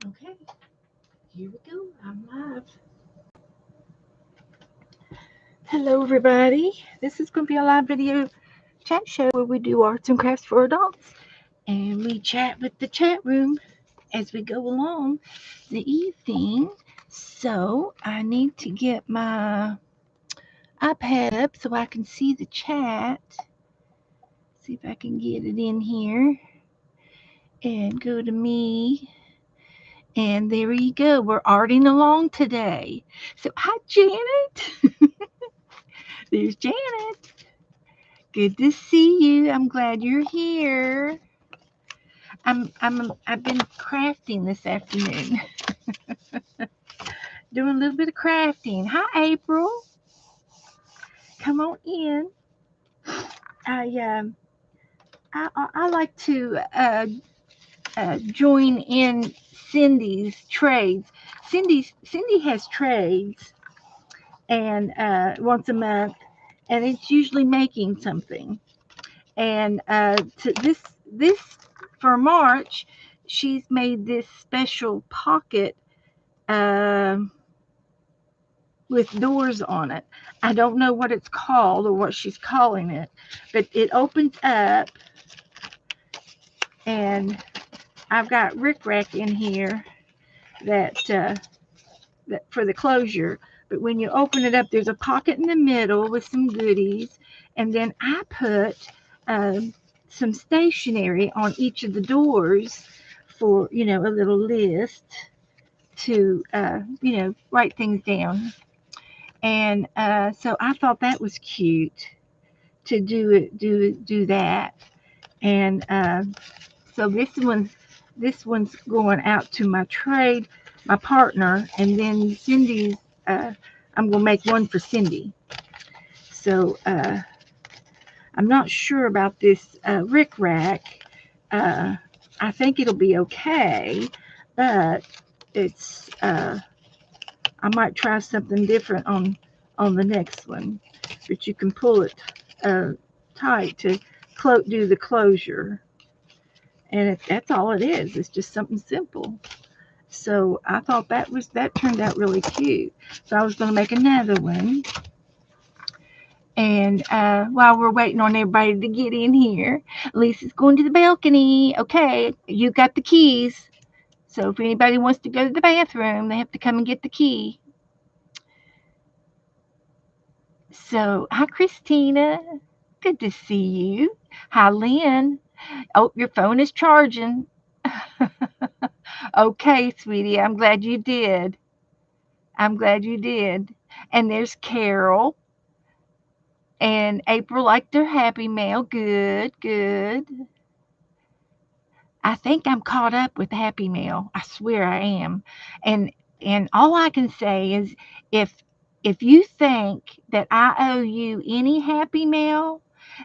Okay, here we go. I'm live. Hello, everybody. This is going to be a live video chat show where we do arts and crafts for adults and we chat with the chat room as we go along the evening. So I need to get my iPad up so I can see the chat. See if I can get it in here and go to me. And there you go. We're arting along today. So hi, Janet. There's Janet. Good to see you. I'm glad you're here. I've been crafting this afternoon. Doing a little bit of crafting. Hi, April. Come on in. I I like to join in Cindy's trades. Cindy has trades and once a month, and it's usually making something. And to this for March, she's made this special pocket um, with doors on it. I don't know what it's called or what she's calling it, but it opens up, and I've got rickrack in here that for the closure. But when you open it up, there's a pocket in the middle with some goodies, and then I put some stationery on each of the doors for a little list to write things down. And so I thought that was cute to do that. And so this one's going out to my trade, my partner, and then Cindy's. I'm gonna make one for Cindy. So I'm not sure about this rickrack. Uh, I think it'll be okay, but it's I might try something different on the next one. But you can pull it uh, tight to do the closure, and that's all it is. It's just something simple. So I thought that turned out really cute. So I was going to make another one. And while we're waiting on everybody to get in here, Lisa's going to the balcony. Okay, you got the keys. So if anybody wants to go to the bathroom, they have to come and get the key. So, hi, Christina. Good to see you. Hi, Lynn. Oh, your phone is charging. Okay, sweetie, I'm glad you did. I'm glad you did. And there's Carol. And April liked her Happy Mail. Good, good. I think I'm caught up with Happy Mail. I swear I am. And and all I can say is if if you think that I owe you any Happy Mail,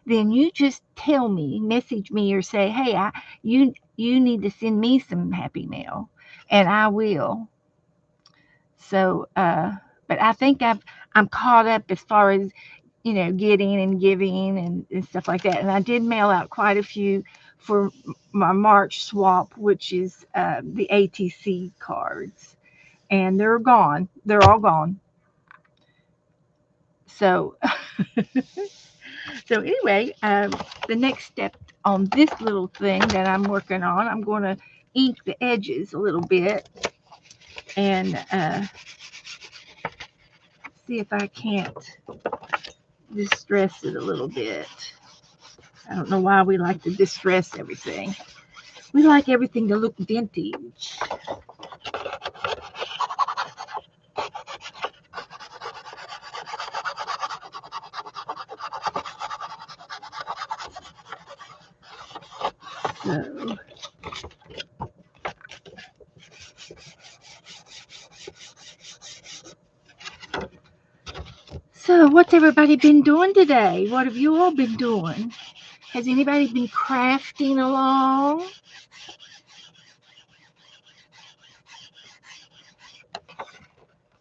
then you just tell me, message me or say, "Hey, you need to send me some Happy Mail." And I will. So but I think I'm caught up as far as getting and giving and stuff like that. And I did mail out quite a few for my March swap, which is the ATC cards. And they're gone. They're all gone. So, so anyway, the next step on this little thing that I'm working on, I'm going to ink the edges a little bit and see if I can't distress it a little bit. I don't know why we like to distress everything. We like everything to look vintage. So, what's everybody been doing today? What have you all been doing? Has anybody been crafting along?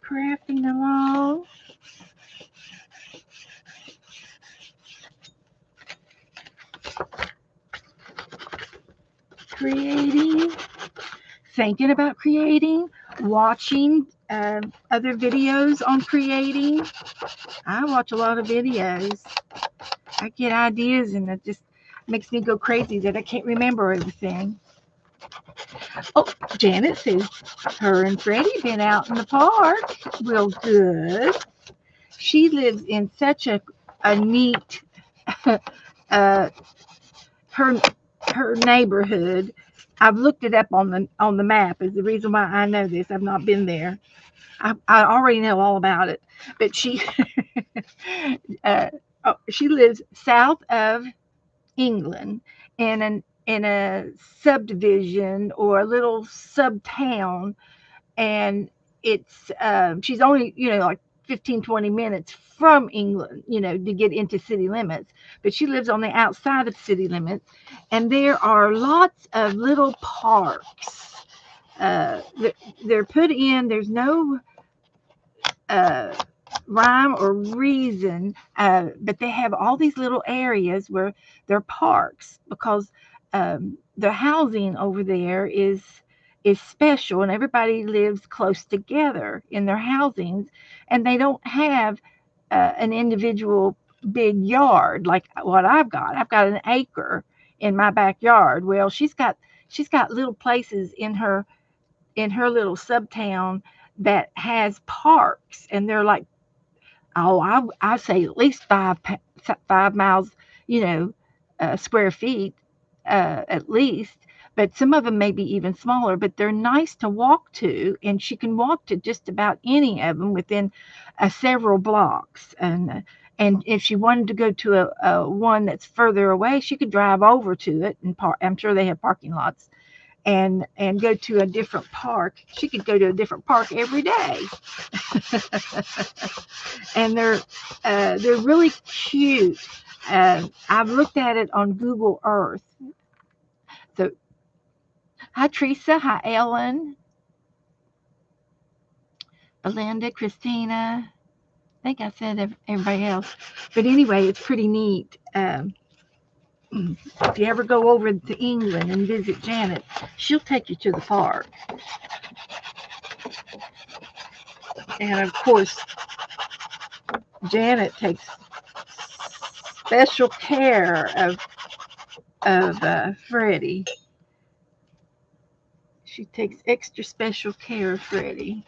Crafting along? Creating? thinking about creating, watching other videos on creating. I watch a lot of videos. I get ideas and it just makes me go crazy that I can't remember everything. Oh, Janet says her and Freddie been out in the park. Real good. She lives in such a neat uh, her neighborhood. I've looked it up on the map. Is the reason why I know this. I've not been there. I already know all about it. But she she lives south of England in a subdivision or a little sub town, and it's she's only like 15-20 minutes from England, to get into city limits, but she lives on the outside of city limits, and there are lots of little parks. They're put in. There's no uh, rhyme or reason, but they have all these little areas where they're parks because the housing over there is special, and everybody lives close together in their housings, and they don't have an individual big yard like what I've got. I've got an acre in my backyard. Well, she's got little places in her little subtown that has parks, and they're like, oh, I say at least 5 miles, square feet, at least. But some of them may be even smaller, but they're nice to walk to, and she can walk to just about any of them within several blocks. And if she wanted to go to a one that's further away, she could drive over to it and park. I'm sure they have parking lots, and go to a different park. She could go to a different park every day. And they're really cute. I've looked at it on Google Earth. So, hi Teresa, hi Ellen, Belinda, Christina. I think I said everybody else, but anyway, it's pretty neat. If you ever go over to England and visit Janet, she'll take you to the park. And of course, Janet takes special care of Freddie. She takes extra special care of Freddie,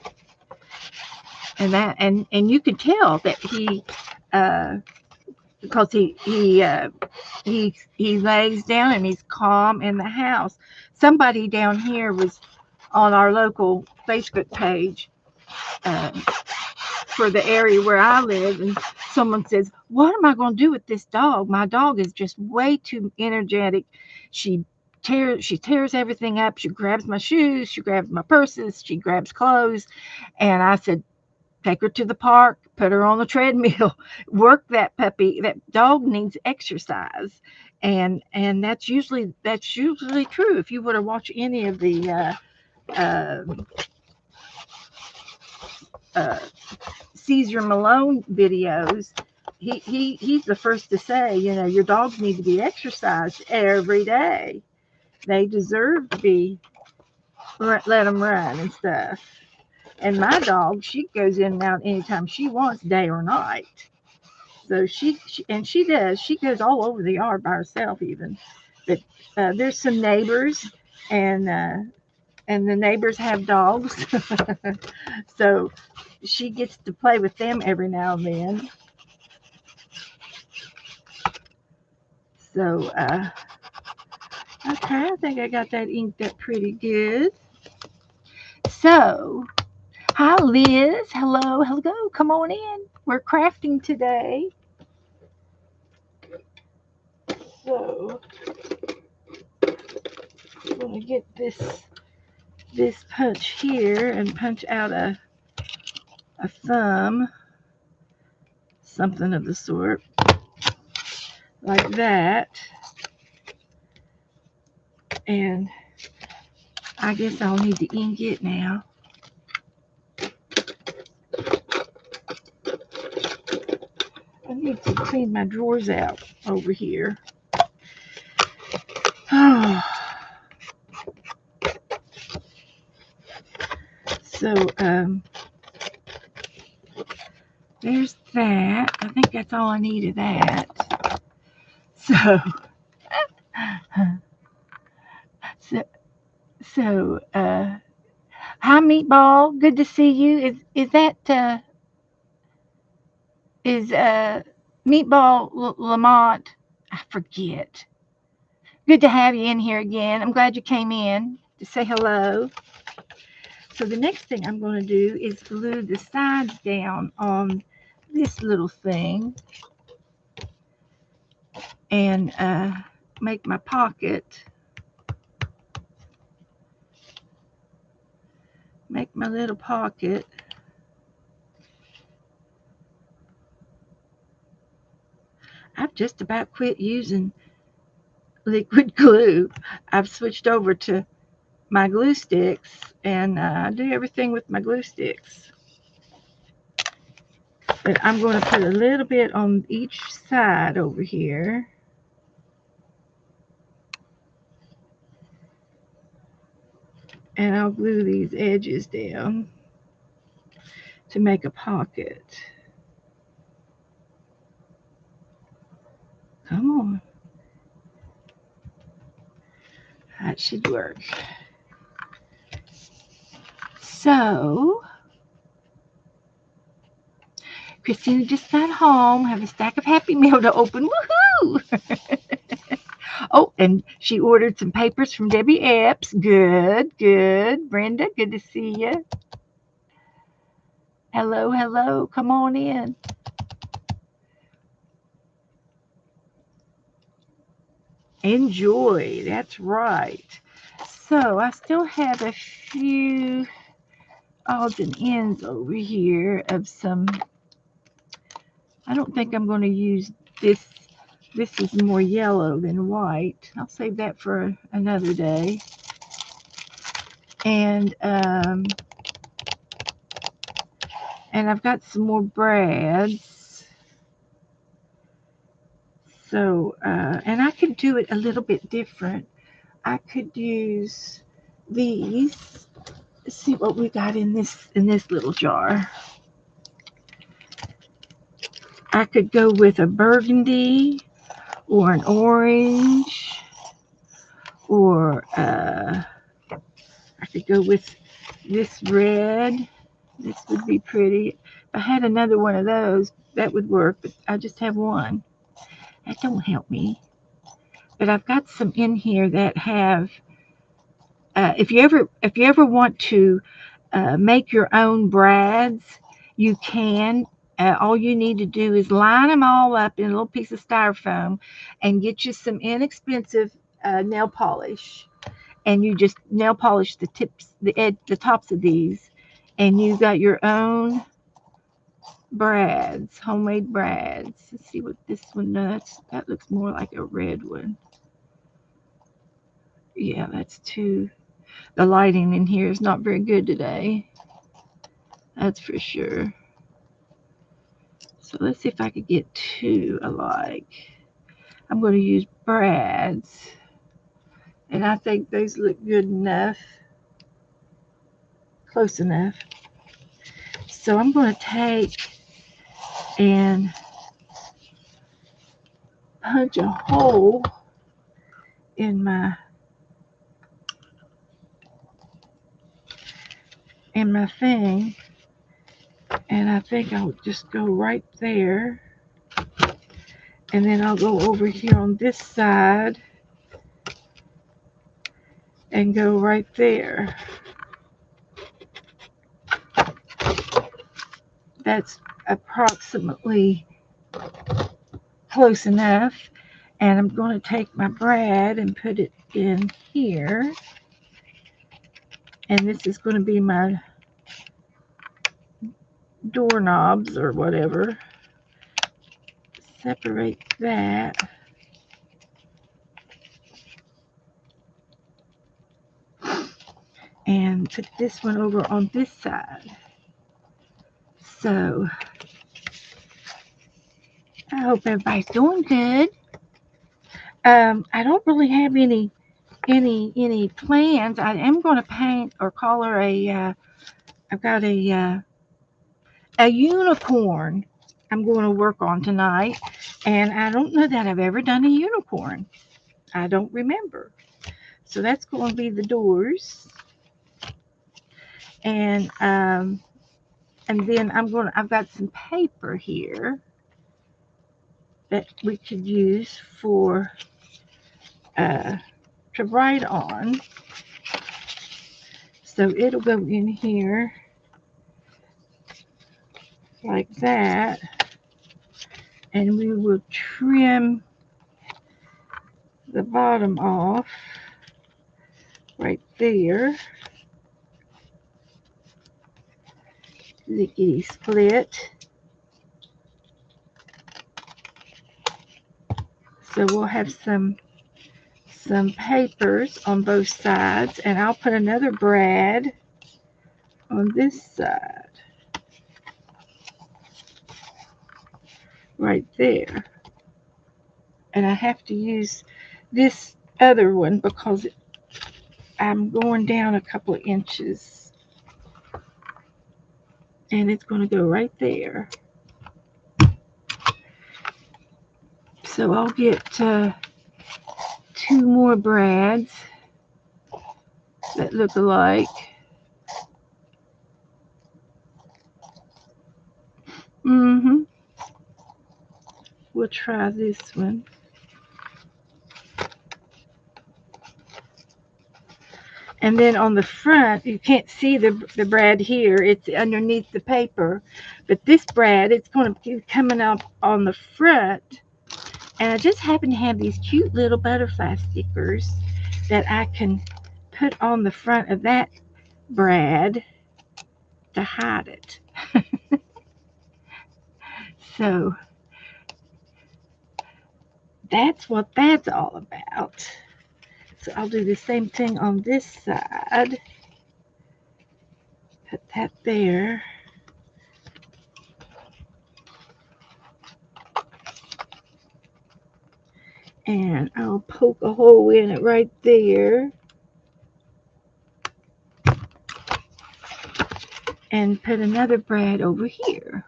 and you could tell that he because he lays down and he's calm in the house. Somebody down here was on our local Facebook page for the area where I live, and someone says, what am I going to do with this dog? My dog is just way too energetic. She tears everything up. She grabs my shoes, she grabs my purses, she grabs clothes. And I said, take her to the park, put her on the treadmill, work that puppy. That dog needs exercise. And that's usually true. If you were to watch any of the Caesar Malone videos, he's the first to say, your dogs need to be exercised every day. They deserve to be let them run and stuff. And my dog, she goes in and out anytime she wants, day or night. So she does. She goes all over the yard by herself even. But there's some neighbors, and the neighbors have dogs. So she gets to play with them every now and then. So, okay, I think I got that inked up pretty good. So, hi Liz, hello, come on in. We're crafting today. So, I'm going to get this punch here and punch out a thumb, something of the sort, like that. And I guess I'll need to ink it now. I need to clean my drawers out over here. Oh. So there's that. I think that's all I need of that. So so hi Meatball, good to see you. Is that is Meatball Lamont? I forget. Good to have you in here again. I'm glad you came in to say hello. So the next thing I'm going to do is glue the sides down on this little thing and make my pocket. Make my little pocket. I've just about quit using liquid glue. I've switched over to my glue sticks, and I do everything with my glue sticks. But I'm going to put a little bit on each side over here. And I'll glue these edges down to make a pocket. Come on. That should work. So, Christina just got home, have a stack of Happy Meal to open. Woohoo! Oh, and she ordered some papers from Debbie Epps. Good, good. Brenda, good to see you. Hello, hello. Come on in. Enjoy. That's right. So I still have a few odds and ends over here of some. I don't think I'm going to use this. This is more yellow than white. I'll save that for another day. And I've got some more brads. So and I could do it a little bit different. I could use these. Let's see what we got in this little jar. I could go with a burgundy or an orange, or I could go with this red. This would be pretty. If I had another one of those, that would work, but I just have one. That don't help me. But I've got some in here that have. If you ever want to make your own brads, you can. All you need to do is line them all up in a little piece of styrofoam and get you some inexpensive nail polish. And you just nail polish the tips, the tops of these, and you got your own brads, homemade brads. Let's see what this one does. That looks more like a red one. Yeah, that's too. The lighting in here is not very good today. That's for sure. So let's see if I could get two alike. I'm going to use brads. And I think those look good enough. Close enough. So I'm going to take and punch a hole in my thing. And I think I'll just go right there. And then I'll go over here on this side and go right there. That's approximately close enough. And I'm going to take my brad and put it in here. And this is going to be my doorknobs or whatever. Separate that. And put this one over on this side. So I hope everybody's doing good. I don't really have any plans. I am going to paint or color a I've got a unicorn I'm going to work on tonight, and I don't know that I've ever done a unicorn. I don't remember. So that's going to be the doors, and then I've got some paper here that we could use for to write on. So it'll go in here like that, and we will trim the bottom off right there. Lickety split. So we'll have some papers on both sides, and I'll put another brad on this side right there. And I have to use this other one because I'm going down a couple of inches, and it's going to go right there. So I'll get 2 more brads that look alike. We'll try this one. And then on the front, you can't see the brad here. It's underneath the paper. But this brad, it's going to be coming up on the front. And I just happen to have these cute little butterfly stickers that I can put on the front of that brad to hide it. So that's what that's all about. So I'll do the same thing on this side. Put that there. And I'll poke a hole in it right there. And put another brad over here.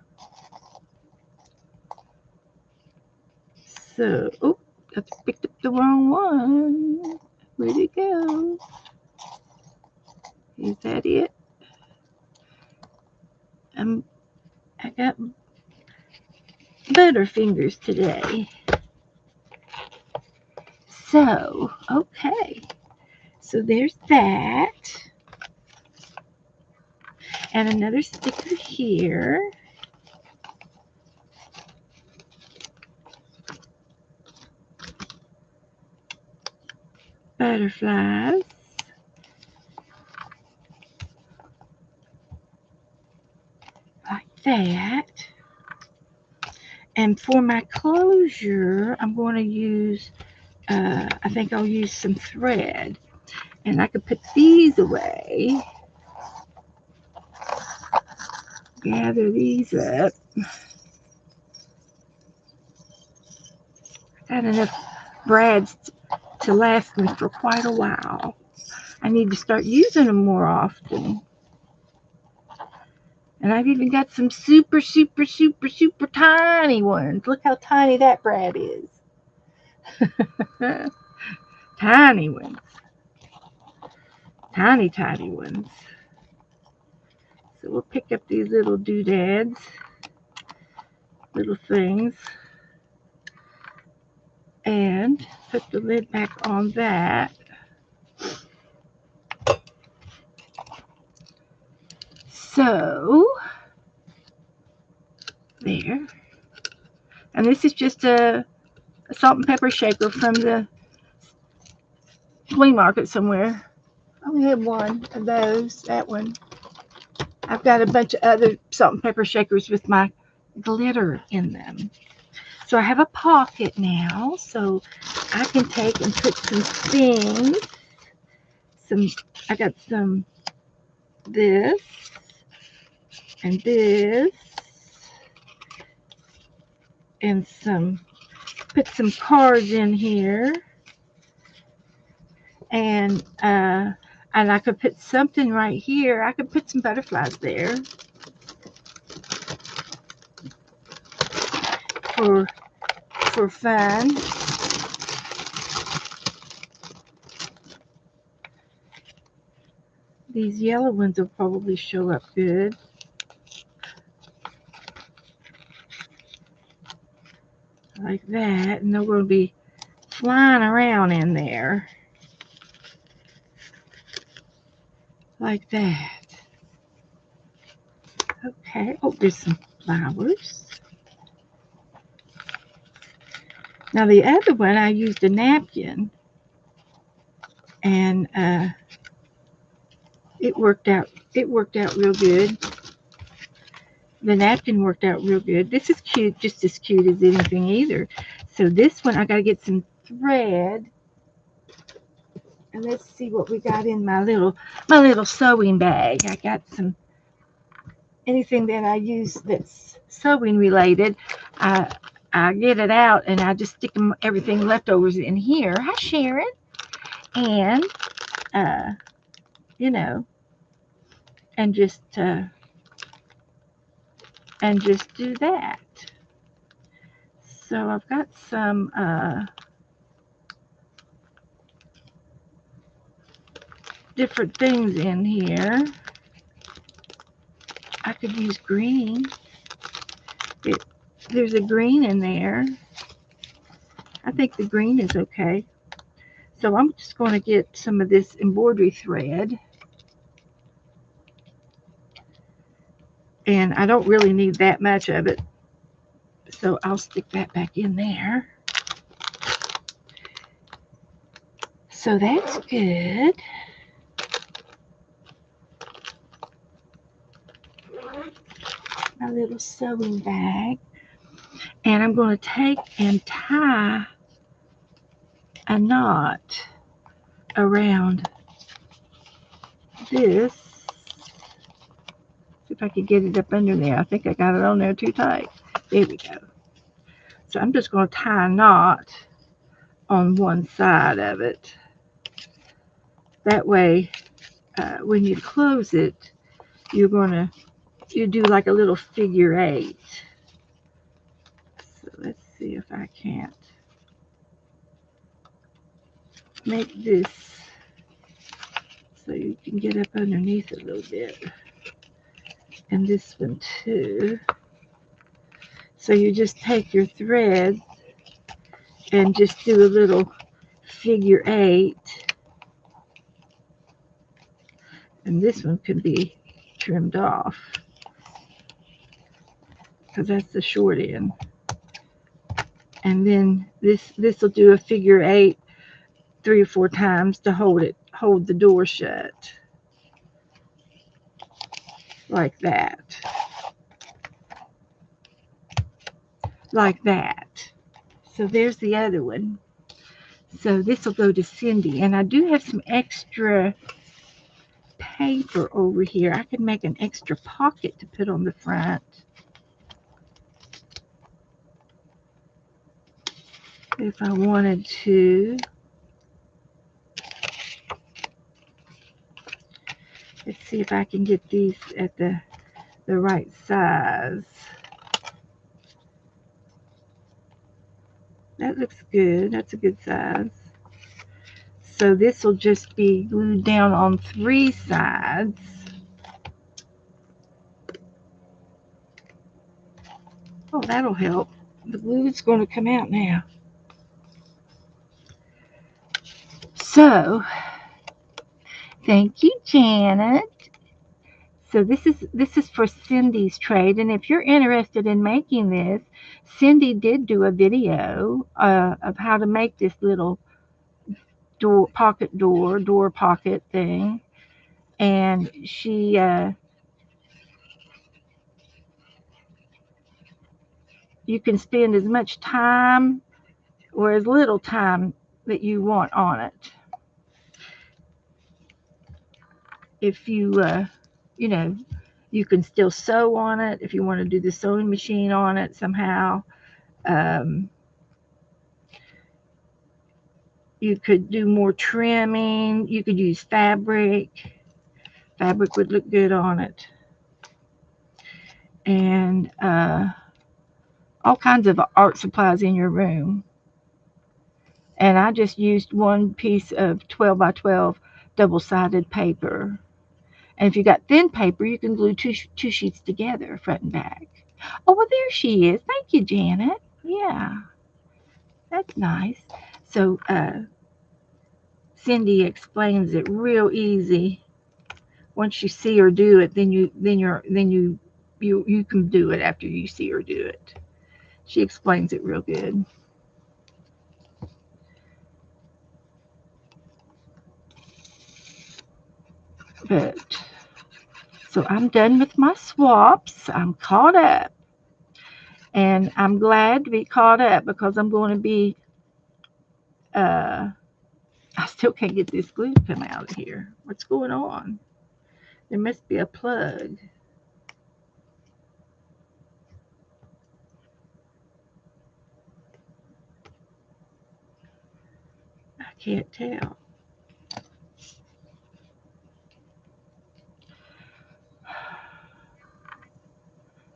So, oh, I picked up the wrong one. Where'd it go? Is that it? I got butterfingers today. So, okay. So there's that. And another sticker here. Butterflies. Like that. And for my closure, I'm going to use, I think I'll use some thread. And I could put these away. Gather these up. Got enough brads to last me for quite a while. I need to start using them more often. And I've even got some super, super, super, super tiny ones. Look how tiny that brad is. Tiny ones. Tiny, tiny ones. So we'll pick up these little doodads. Little things. And put the lid back on that. So, there. And this is just a salt and pepper shaker from the flea market somewhere. I only have one of those, that one. I've got a bunch of other salt and pepper shakers with my glitter in them. So I have a pocket now, so I can take and put some things. I got some this and this and put some cards in here. And And I could put something right here. I could put some butterflies there for fun. These yellow ones will probably show up good. Like that. And they're going to be flying around in there. Like that. Okay. Oh, there's some flowers. Now the other one, I used a napkin. And it worked out real good. The napkin worked out real good. This is cute, just as cute as anything either. So this one, I got to get some thread. And let's see what we got in my little sewing bag. I got some, anything that I use that's sewing related. I get it out and I just stick everything leftovers in here. Hi, Sharon. And, you know, and just do that. So I've got some different things in here. I could use green. There's a green in there. I think the green is okay. So I'm just going to get some of this embroidery thread. And I don't really need that much of it. So I'll stick that back in there. So that's good. My little sewing bag. And I'm going to take and tie a knot around this. See if I can get it up under there. I think I got it on there too tight. There we go. So I'm just going to tie a knot on one side of it. That way, when you close it, you do like a little figure 8. So let's see if I can't make this so you can get up underneath a little bit. And this one too. So you just take your thread and just do a little figure 8. And this one can be trimmed off because that's the short end. And then this will do a figure 8 3 or 4 times to hold the door shut. Like that. Like that. So there's the other one. So this will go to Cindy. And I do have some extra paper over here. I could make an extra pocket to put on the front. If I wanted to. Let's see if I can get these at the right size. That looks good. That's a good size. So this will just be glued down on 3 sides. Oh, that'll help. The glue is going to come out now. So, thank you, Janet. So this is for Cindy's trade, and if you're interested in making this, Cindy did do a video of how to make this little door pocket thing, and she you can spend as much time or as little time that you want on it. If you you know, you can still sew on it if you want to do the sewing machine on it somehow. You could do more trimming. You could use fabric. Fabric would look good on it. And all kinds of art supplies in your room. And I just used one piece of 12 by 12 double-sided paper. And if you got thin paper, you can glue two sheets together, front and back. Oh, well, there she is. Thank you, Janet. Yeah, that's nice. So Cindy explains it real easy. Once you see her do it, then you can do it after you see her do it. She explains it real good. But so I'm done with my swaps. I'm caught up. And I'm glad to be caught up because I'm going to be, I still can't get this glue to come out of here. What's going on? There must be a plug. I can't tell.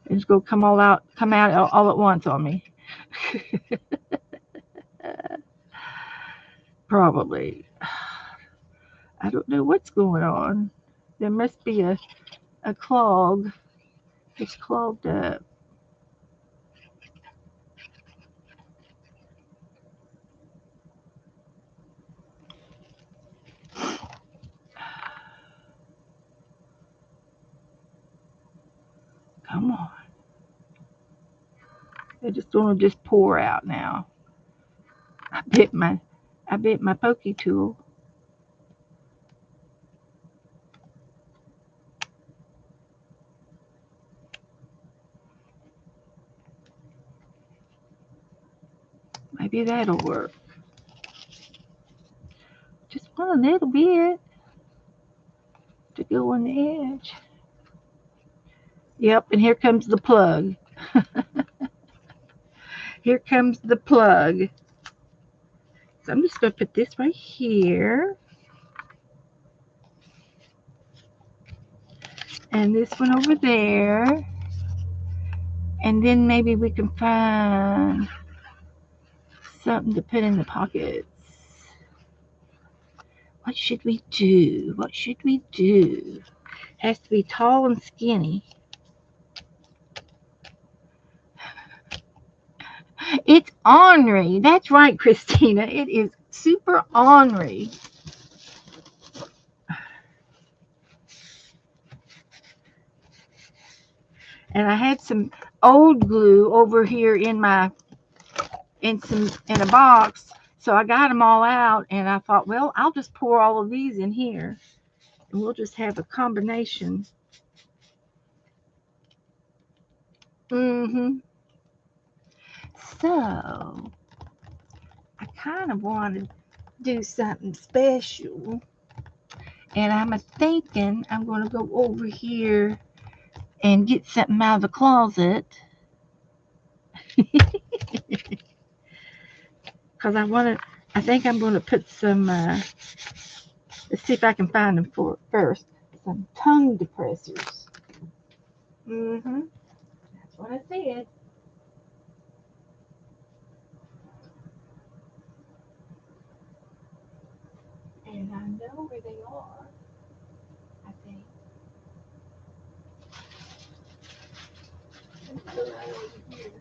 It's going to come out all at once on me. Probably. I don't know what's going on. There must be a clog. It's clogged up. Come on. They're just going to just pour out now. I bit my pokey tool. Maybe that'll work. Just one little bit to go on the edge. Yep, and here comes the plug. Here comes the plug. So I'm just going to put this right here. And this one over there. And then maybe we can find something to put in the pockets. What should we do? What should we do? Has to be tall and skinny. It's ornery. That's right, Christina. It is super ornery. And I had some old glue over here in a box, so I got them all out, and I thought, well, I'll just pour all of these in here, and we'll just have a combination. So I kind of want to do something special, and I'm thinking I'm going to go over here and get something out of the closet. Because I think I'm going to put some, let's see if I can find them first, some tongue depressors. That's what I said. And I know where they are, I think. Let's go right over here.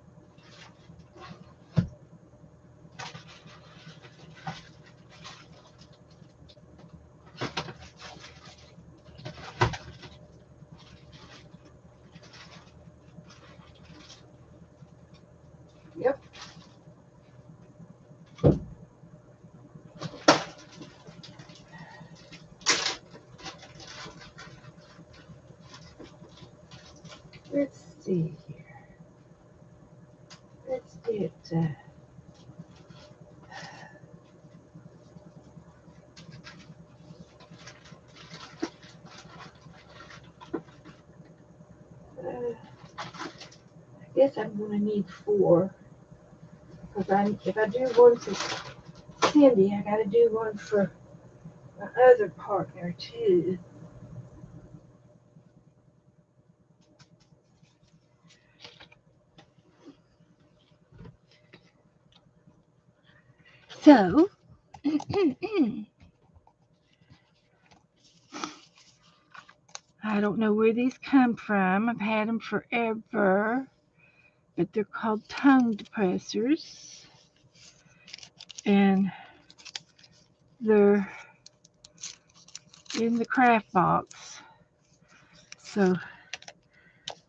Yep. Let's see here. Let's get I guess I'm going to need 4. Because if I do 1 to Cindy. I got to do one for my other partner too. So, I don't know where these come from. I've had them forever, but they're called tongue depressors. And they're in the craft box. So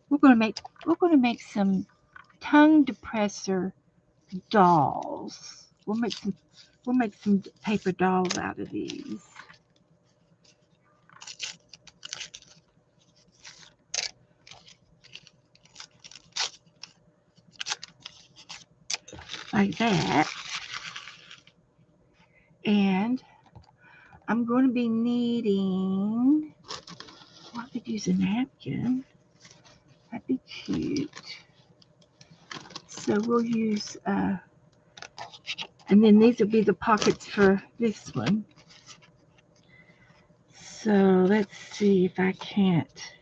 we're gonna make some tongue depressor dolls. We'll make some paper dolls out of these. Like that. And I'm going to be needing, I could use a napkin. That'd be cute. So we'll use, and then these will be the pockets for this one. So let's see if I can't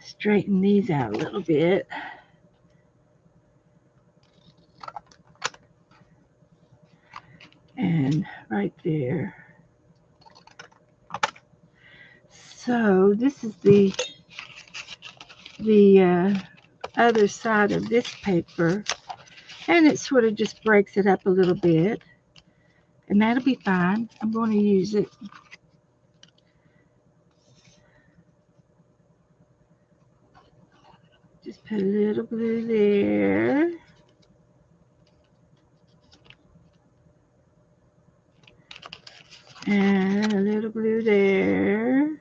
straighten these out a little bit. And right there. So this is the other side of this paper, and it sort of just breaks it up a little bit, and that'll be fine. I'm going to use it. Just put a little glue there. And a little glue there.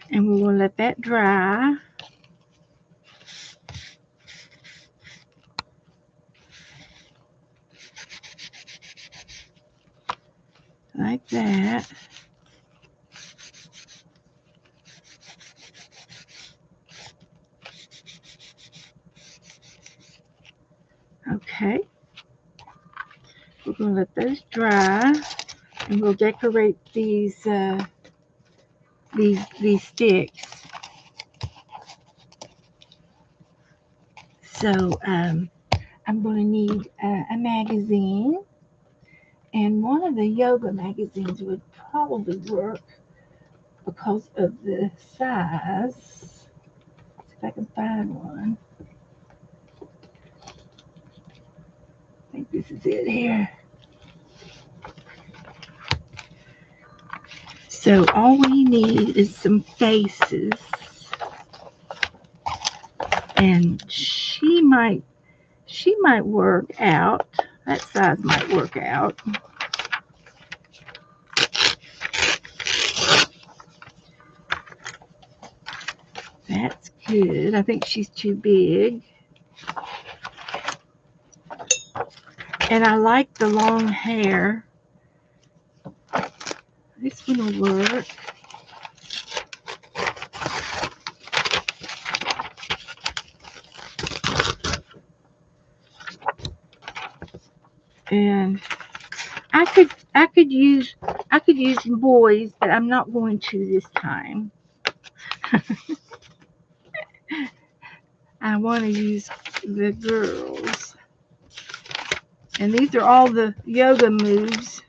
And we will let that dry. Like that. Okay. We're going to let those dry, and we'll decorate these sticks. So I'm going to need a magazine, and one of the yoga magazines would probably work because of the size. Let's see if I can find one. I think this is it here. So all we need is some faces, and she might work out. That size might work out. That's good. I think she's too big. And I like the long hair. This one will work. And I could use boys, but I'm not going to this time. I want to use the girls. And these are all the yoga moves.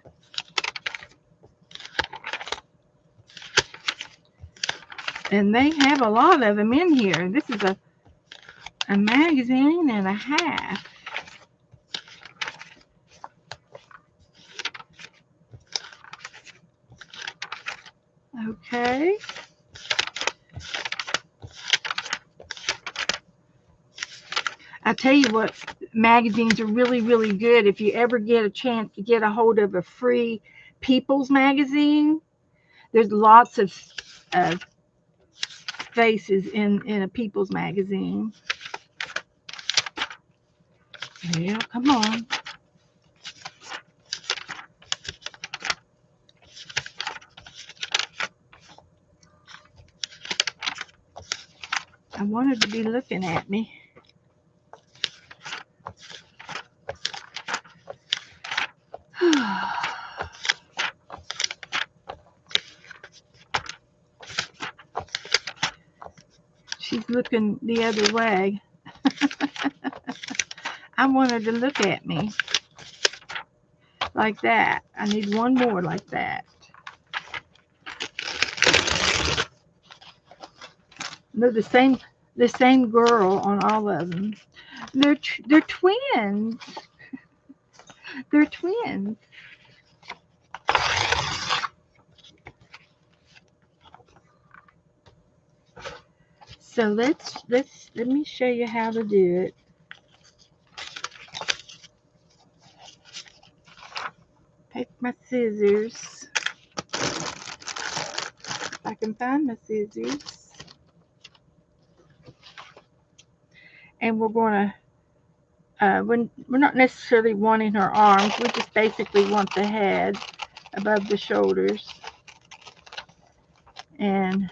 And they have a lot of them in here. This is a magazine and a half. Okay. I tell you what, magazines are really, really good. If you ever get a chance to get a hold of a free People's magazine, there's lots of faces in a People's magazine. Yeah, come on. want her to be looking at me. She's looking the other way. I want her to look at me like that. I need one more like that. They're the same girl on all of them. They're twins. They're twins. So let me show you how to do it. Take my scissors. If I can find my scissors. And we're going to, we're not necessarily wanting her arms. We just basically want the head above the shoulders. And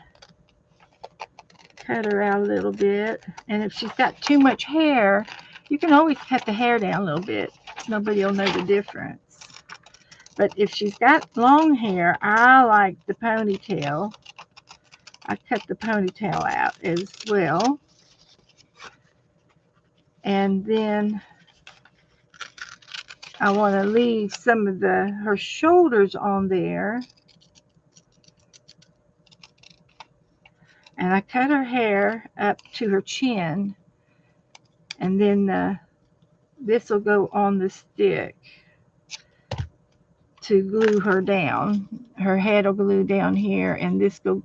cut her out a little bit. And if she's got too much hair, you can always cut the hair down a little bit. Nobody will know the difference. But if she's got long hair, I like the ponytail. I cut the ponytail out as well. And then I want to leave some of her shoulders on there. And I cut her hair up to her chin. And then this will go on the stick to glue her down. Her head will glue down here, and this go.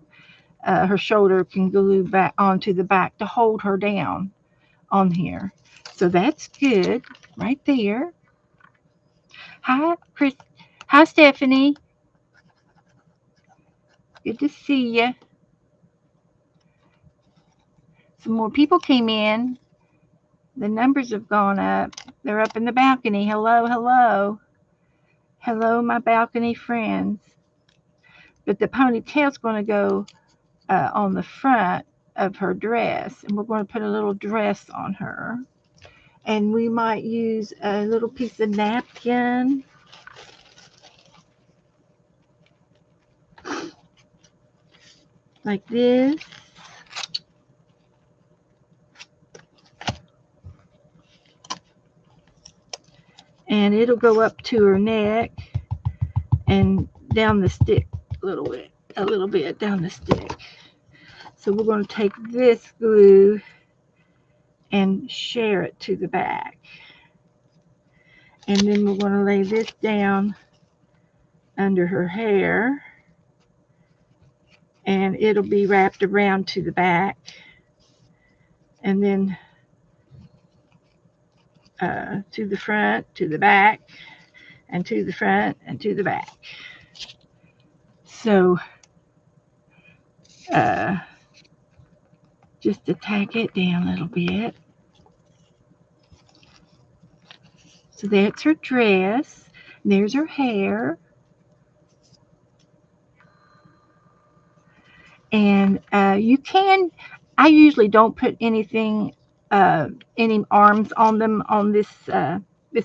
Her shoulder can glue back onto the back to hold her down on here. So that's good right there. Hi, Chris. Hi, Stephanie. Good to see you. Some more people came in. The numbers have gone up. They're up in the balcony. Hello, hello. Hello, my balcony friends. But the ponytail's going to go on the front of her dress. And we're going to put a little dress on her. And we might use a little piece of napkin. Like this. And it'll go up to her neck and down the stick a little bit down the stick. So we're going to take this glue and share it to the back. And then we're going to lay this down under her hair. And it'll be wrapped around to the back. And then to the front, to the back, and to the front, and to the back. So just to tack it down a little bit. So that's her dress. There's her hair. And you can, I usually don't put anything, any arms on them on this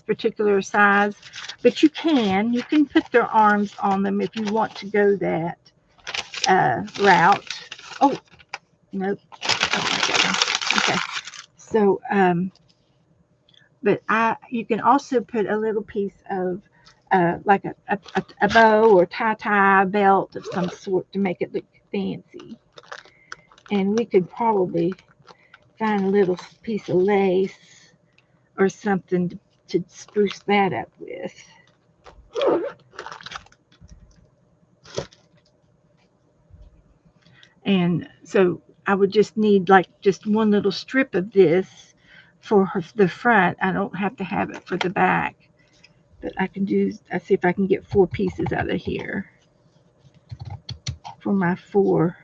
particular size, but you can put their arms on them if you want to go that route. Oh, nope. Okay. So, but you can also put a little piece of like a bow or tie belt of some sort to make it look fancy. And we could probably find a little piece of lace or something to spruce that up with. And so I would just need like just one little strip of this for the front. I don't have to have it for the back, but I see if I can get 4 pieces out of here for my 4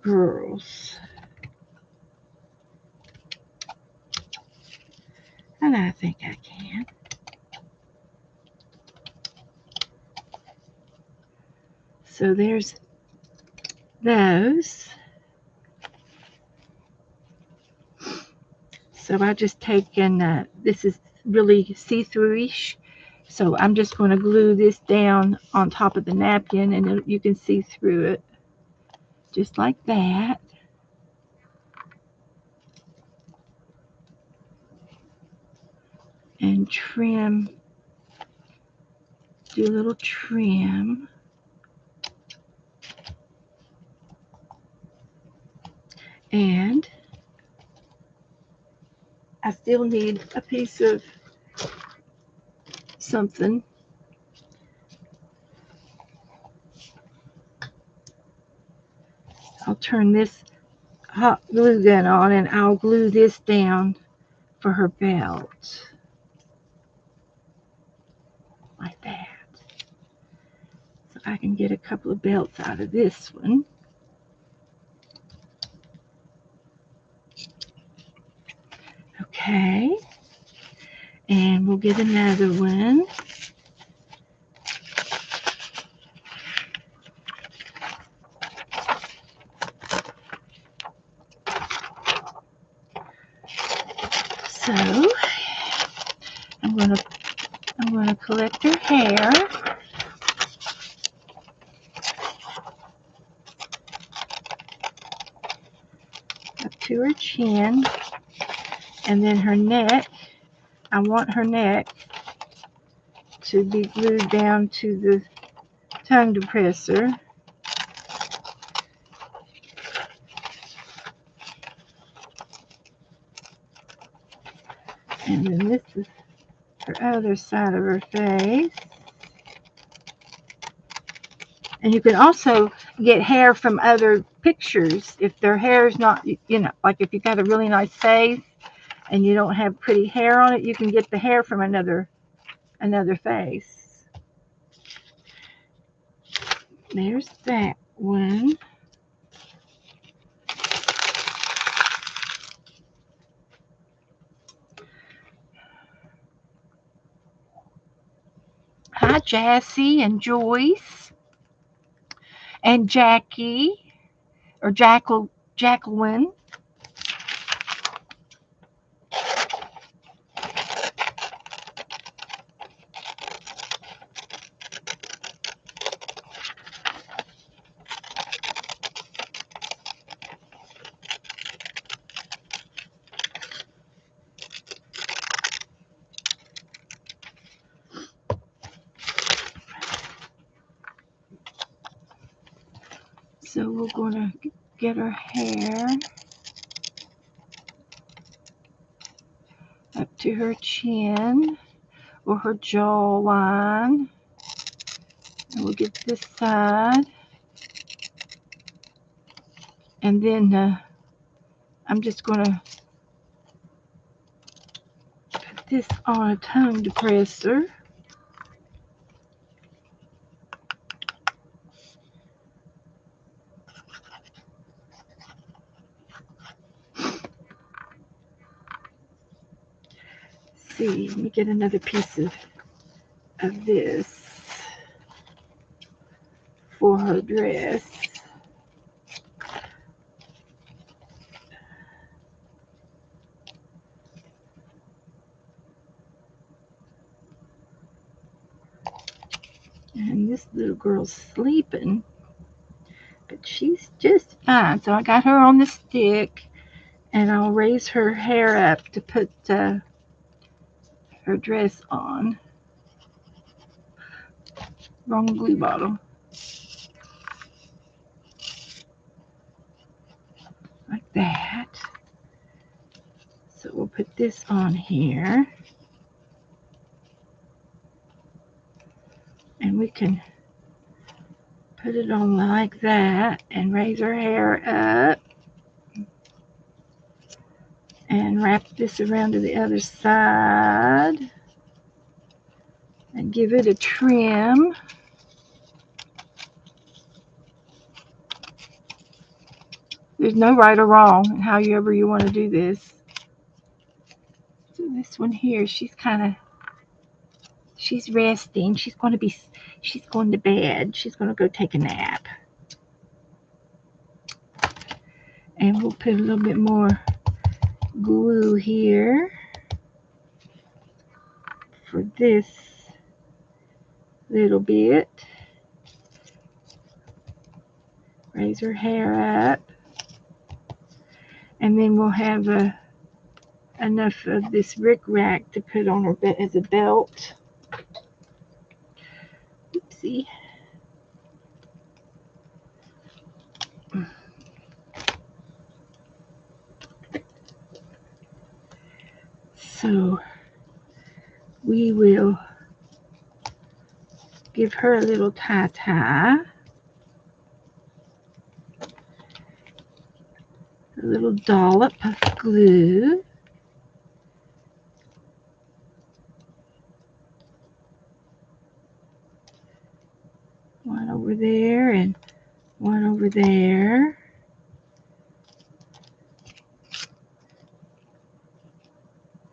girls. And I think I can. So there's those. So I just taken, this is really see-through-ish. So I'm just going to glue this down on top of the napkin, and you can see through it. Just like that. And trim, do a little trim. And I still need a piece of something. I'll turn this hot glue gun on and I'll glue this down for her belt. Like that. So I can get a couple of belts out of this one. Okay. And we'll get another one. So I'm gonna collect her hair. Up to her chin. And then her neck. I want her neck to be glued down to the tongue depressor. And then this is her other side of her face. And you can also get hair from other pictures. If their hair is not, like if you got a really nice face and you don't have pretty hair on it, you can get the hair from another face. There's that one. Hi, Jassy and Joyce and Jackie or Jacqueline. So we're going to get her hair up to her chin or her jawline. And we'll get this side. And then I'm just going to put this on a tongue depressor. See, let me get another piece of this for her dress. And this little girl's sleeping, but she's just fine. So I got her on the stick, and I'll raise her hair up to put her dress on. Wrong glue bottle. Like that. So we'll put this on here. And we can put it on like that and raise her hair up. And wrap this around to the other side. And give it a trim. There's no right or wrong, however you want to do this. So this one here, she's She's resting. She's going to bed. She's going to go take a nap. And we'll put a little bit more glue here for this little bit. Raise her hair up. And then we'll have enough of this rickrack to put on her as a belt. Oopsie. So we will give her a little tie-tie. A little dollop of glue. One over there and one over there.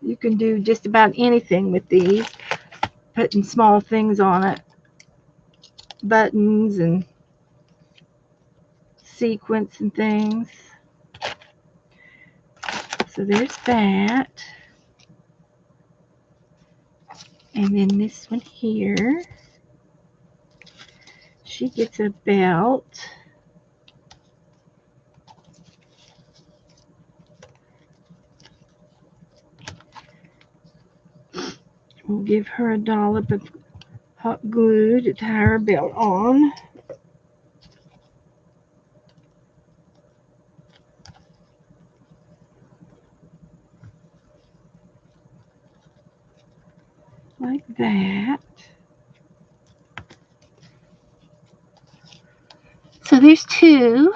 You can do just about anything with these, putting small things on it, buttons and sequins and things. So there's that. And then this one here, she gets a belt. We'll give her a dollop of hot glue to tie her belt on. Like that. So there's two.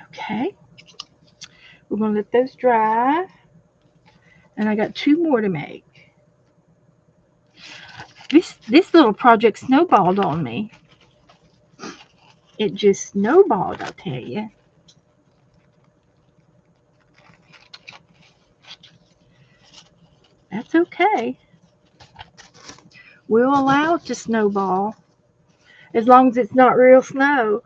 Okay. We're going to let those dry. And I got two more to make. This little project snowballed on me. It just snowballed, I'll tell you. That's okay. We'll allow it to snowball as long as it's not real snow.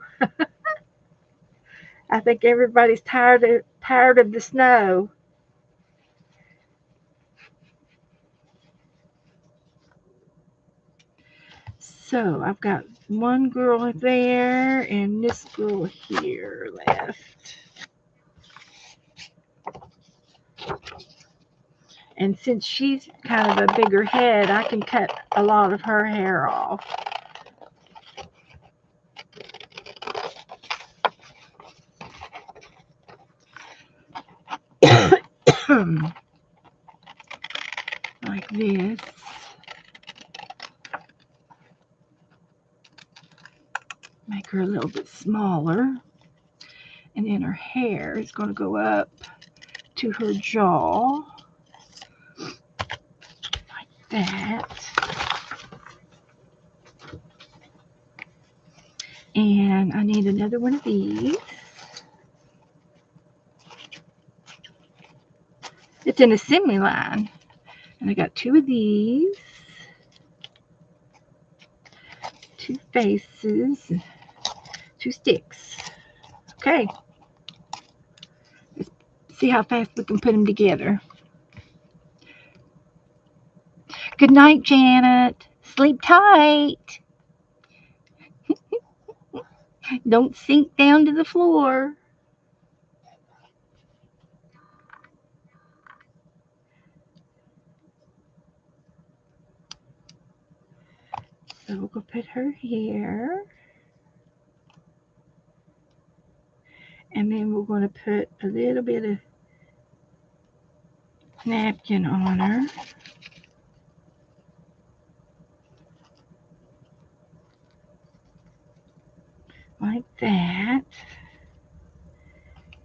I think everybody's tired of the snow. So I've got one girl there and this girl here left. And since she's kind of a bigger head, I can cut a lot of her hair off. Like this. Make her a little bit smaller. And then her hair is going to go up to her jaw. Like that. And I need another one of these. It's an assembly line. And I got two of these. Two faces. Two sticks. Okay. Let's see how fast we can put them together. Good night, Janet. Sleep tight. Don't sink down to the floor. So we're going to put her here. And then we're going to put a little bit of napkin on her. Like that.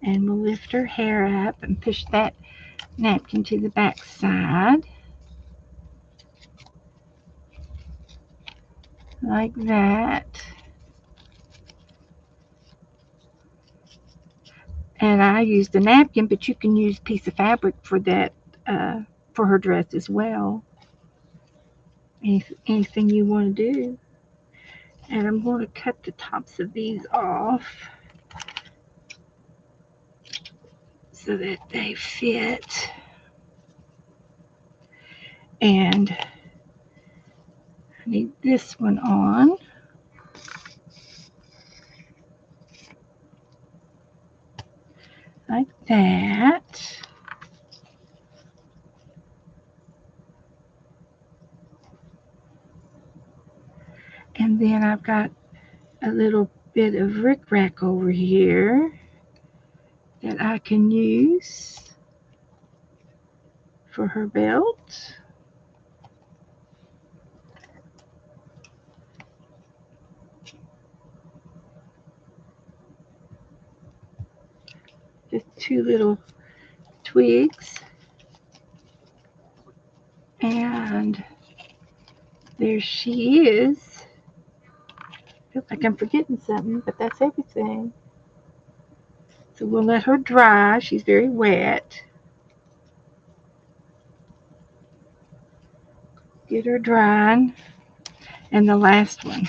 And we'll lift her hair up and push that napkin to the back side. Like that. then I used a napkin, but you can use a piece of fabric for that, for her dress as well. Anything you want to do. And I'm going to cut the tops of these off so that they fit. And I need this one on. Like that. And then I've got a little bit of rickrack over here that I can use for her belt. Just 2 little twigs. And there she is. Feel like I'm forgetting something, but that's everything. So we'll let her dry. She's very wet. Get her drying. And the last one.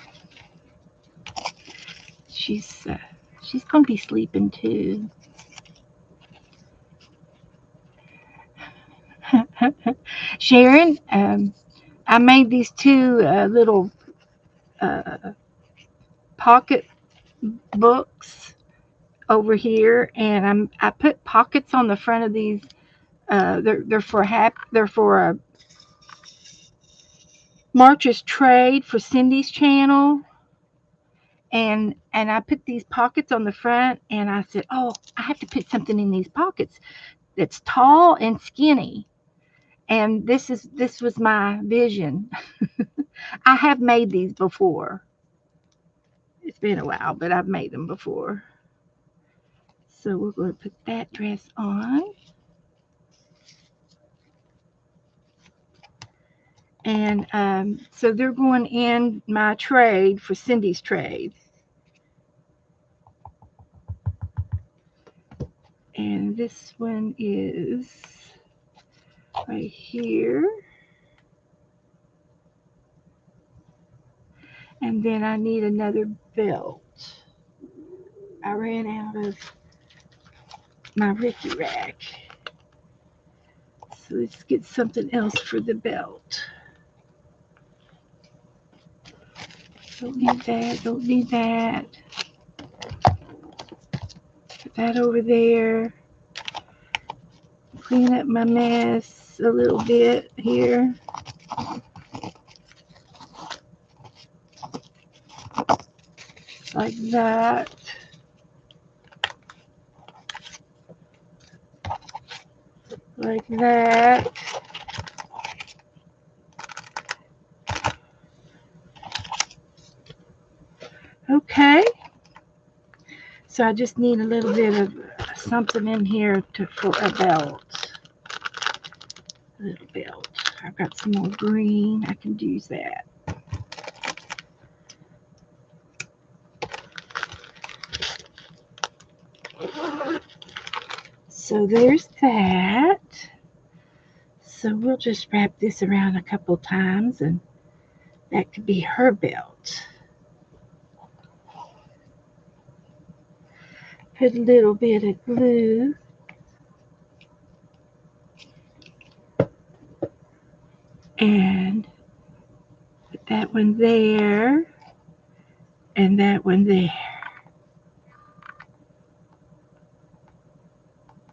She's gonna be sleeping too. Sharon, I made these 2 little pocket books over here, and I put pockets on the front of these. They're for a March's Trade for Cindy's channel, and I put these pockets on the front, and I said, oh, I have to put something in these pockets that's tall and skinny. And this was my vision. I have made these before. It's been a while, but I've made them before. So we're going to put that dress on. And so they're going in my trade for Cindy's Trade. And this one is right here. And then I need another belt. I ran out of my Ricky Rack. So let's get something else for the belt. Don't need that, don't need that. Put that over there. Clean up my mess a little bit here. Like that. Like that. Okay. So I just need a little bit of something in here for a belt. A little belt. I've got some more green. I can use that. So there's that. So we'll just wrap this around a couple times, and that could be her belt. Put a little bit of glue. And put that one there. And that one there.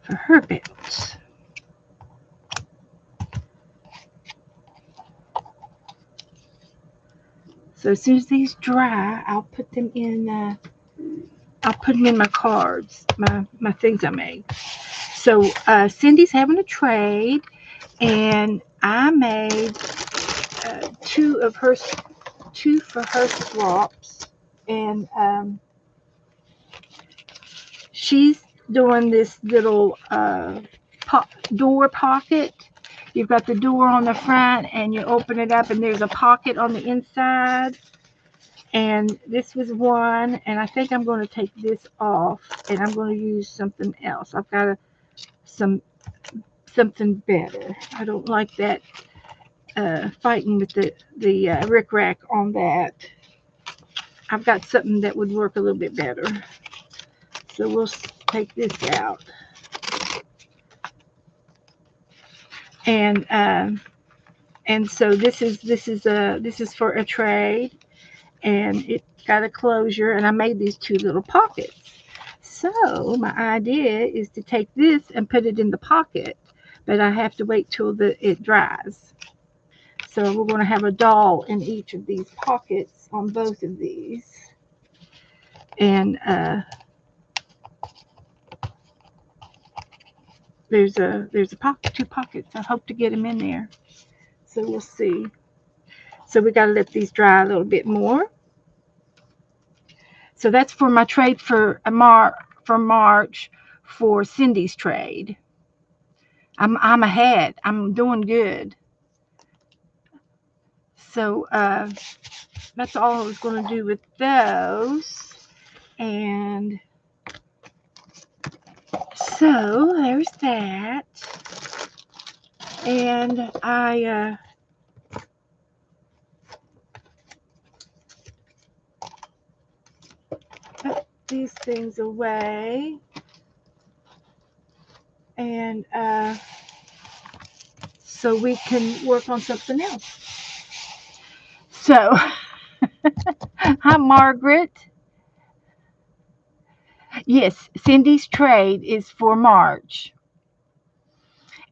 For her belt. So as soon as these dry, I'll put them in my cards, my things I made. So Cindy's having a trade, and I made 2 for her swaps, and she's doing this little door pocket. You've got the door on the front, and you open it up, and there's a pocket on the inside. And this was one, and I think I'm going to take this off, and I'm going to use something else. I've got something better. I don't like that fighting with the rickrack on that. I've got something that would work a little bit better. So we'll take this out. And so this is for a trade, and it got a closure, and I made these two little pockets. So my idea is to take this and put it in the pocket, but I have to wait till it dries. So we're going to have a doll in each of these pockets on both of these. And there's two pockets. I hope to get them in there. So we'll see. So we got to let these dry a little bit more. So that's for my trade for March for Cindy's trade. I'm ahead. I'm doing good. So that's all I was going to do with those. And so there's that. And I put these things away. And so we can work on something else. So, hi, Margaret. Yes, Cindy's trade is for March.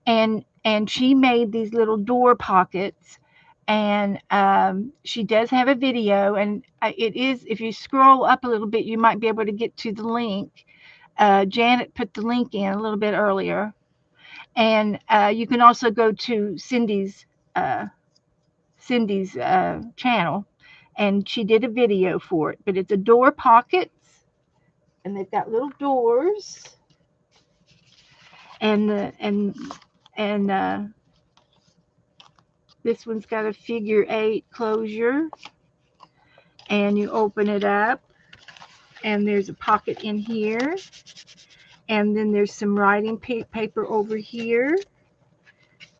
And she made these little door pockets, and she does have a video, and it is, if you scroll up a little bit, you might be able to get to the link. Janet put the link in a little bit earlier, and you can also go to Cindy's channel, and she did a video for it. But it's a door pockets, and they've got little doors, and this one's got a figure 8 closure, and you open it up, and there's a pocket in here, and then there's some writing paper over here,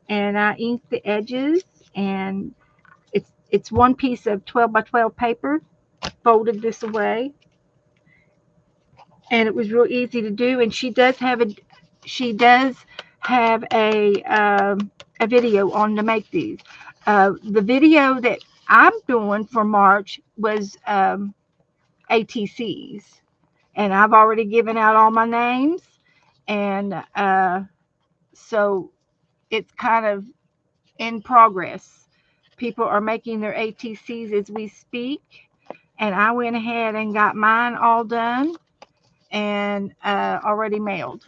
and I inked the edges, and it's one piece of 12 by 12 paper, folded this away, and it was real easy to do. And she does have a video on to make these. The video that I'm doing for March was ATCs, and I've already given out all my names, and so it's kind of in progress. People are making their ATCs as we speak, and I went ahead and got mine all done and already mailed.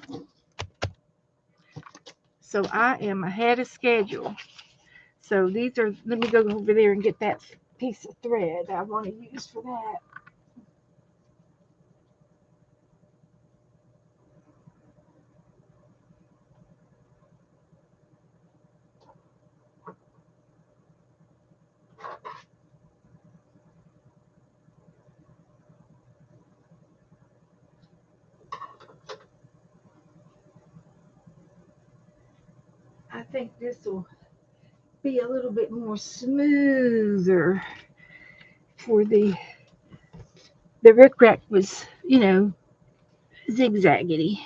So I am ahead of schedule. So these are, let me go over there and get that piece of thread I want to use for that. I think this will be a little bit more smoother for the rickrack was, zigzaggedy.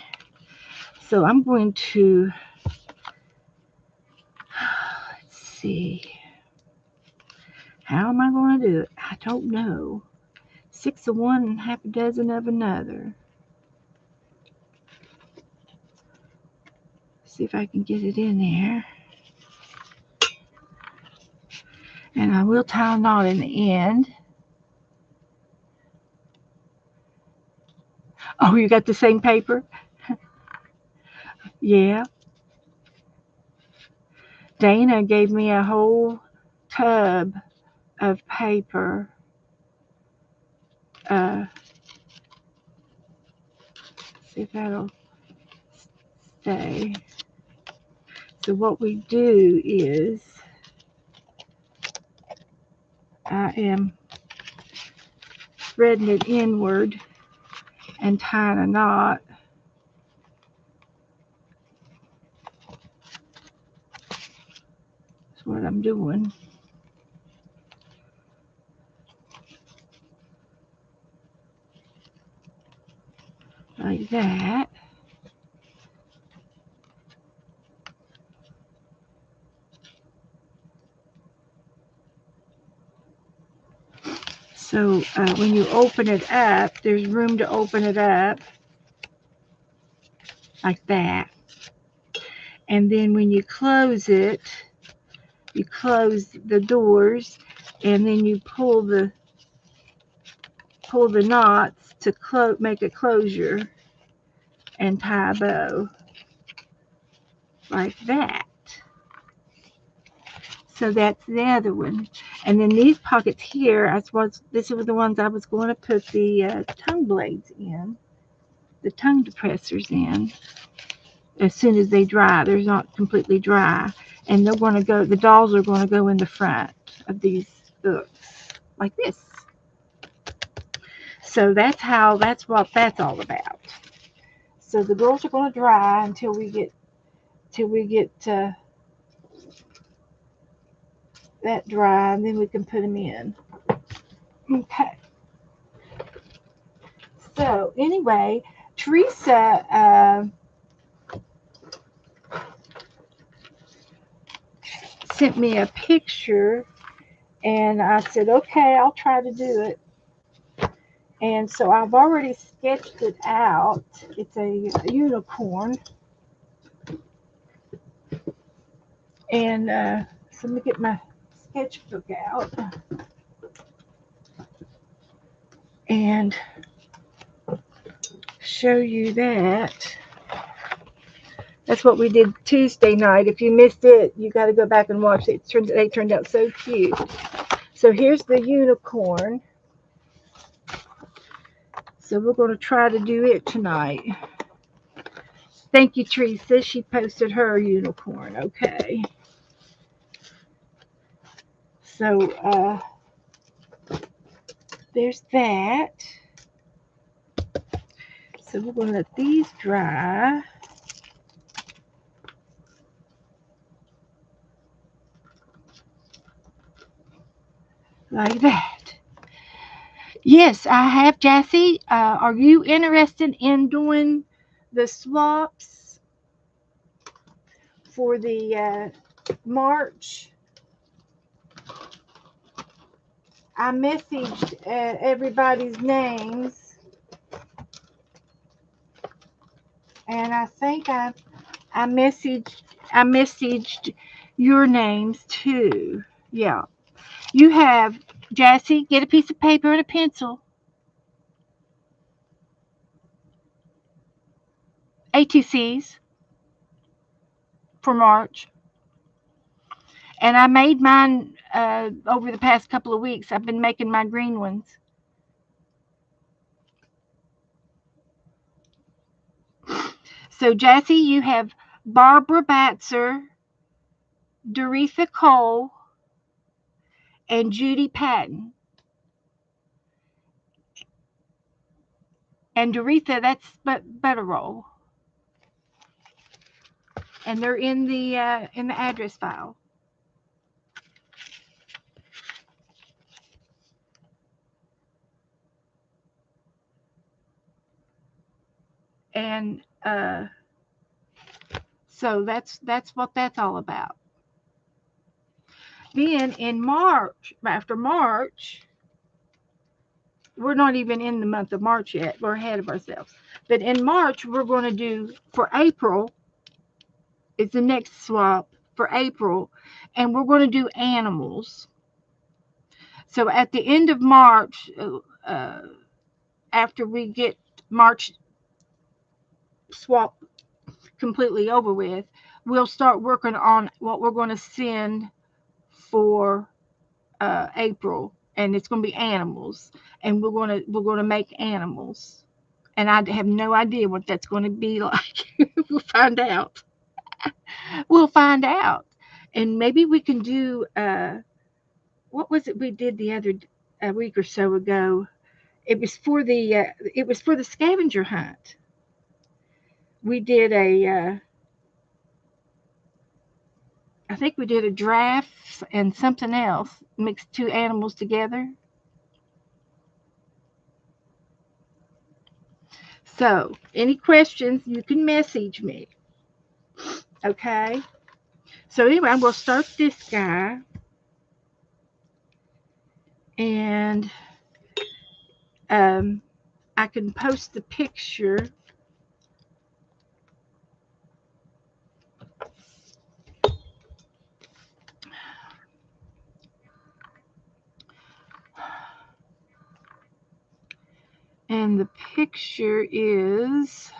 So I'm going to, let's see, how am I going to do it? I don't know. 6 of one and half a dozen of another. See if I can get it in there. And I will tie a knot in the end. Oh, you got the same paper? Yeah. Dana gave me a whole tub of paper. See if that'll stay. So what we do is I am threading it inward and tying a knot. That's what I'm doing. Like that. So when you open it up, there's room to open it up like that. And then when you close it, you close the doors, and then you pull the knots to make a closure and tie a bow like that. So that's the other one. And then these pockets here, this is the ones I was going to put the tongue blades in, the tongue depressors in, as soon as they dry. They're not completely dry. And they're going to go, the dolls are going to go in the front of these books, like this. So that's what that's all about. So the girls are going to dry until we get that dry, and then we can put them in. Okay. So anyway, Teresa sent me a picture, and I said, okay, I'll try to do it. And so I've already sketched it out. It's a unicorn. And so let me get my sketchbook out and show you that. That's what we did Tuesday night. If you missed it, you got to go back and watch it. They turned out so cute. So here's the unicorn. So we're going to try to do it tonight. Thank you, Teresa. She posted her unicorn. Okay. So there's that. So we're going to let these dry. Like that. Yes, I have, Jassy. Are you interested in doing the swaps for the March? I messaged everybody's names, and I think I messaged your names too. Yeah, you have, Jassy. Get a piece of paper and a pencil. ATCs for March. And I made mine over the past couple of weeks. I've been making my green ones. So, Jassy, you have Barbara Batzer, Doretha Cole, and Judy Patton. And Doretha, that's Butterroll. And they're in the address file. And so that's what that's all about. Then in March, after March, we're not even in the month of March yet. We're ahead of ourselves. But in March, we're going to do, for April, it's the next swap for April, and we're going to do animals. So at the end of March, after we get March swap completely over with, we'll start working on what we're going to send for April, and it's going to be animals, and we're going to make animals, and I have no idea what that's going to be like. We'll find out. And maybe we can do what was it we did the other a week or so ago? it was for the scavenger hunt. We did I think we did a giraffe and something else, mixed two animals together. So, any questions, you can message me. Okay? So, anyway, I'm going to start this guy. And I can post the picture. And the picture is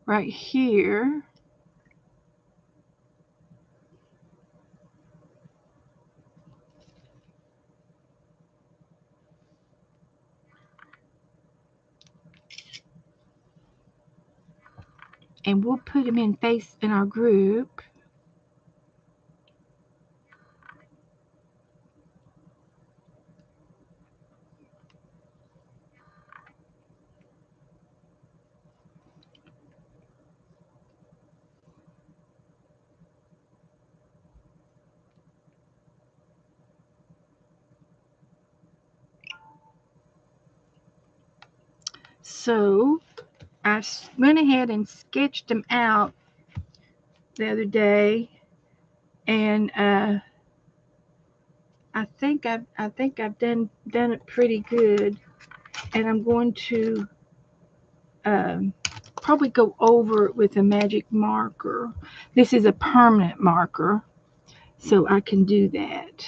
right here. And we'll put him in our group. So I went ahead and sketched them out the other day, and I think I've done it pretty good. And I'm going to probably go over it with a magic marker. This is a permanent marker, so I can do that.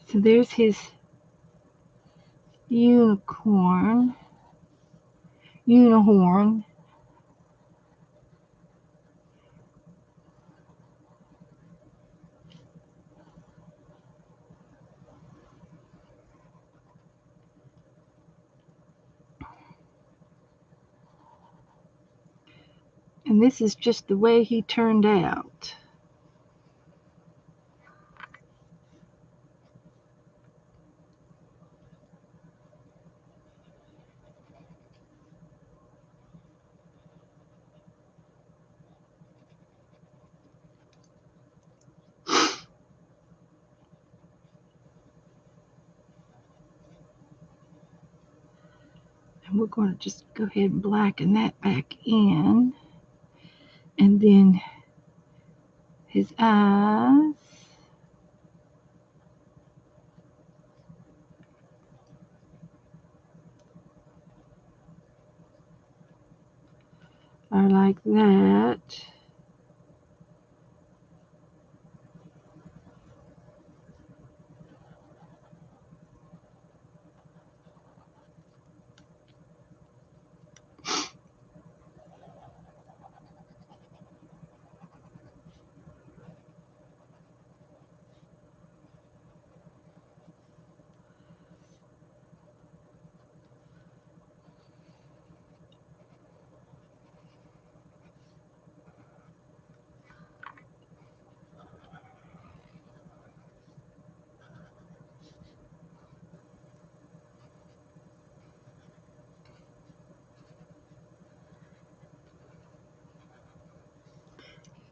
So there's his unicorn. And this is just the way he turned out. And we're going to just go ahead and blacken that back in. And then his eyes. Are like that.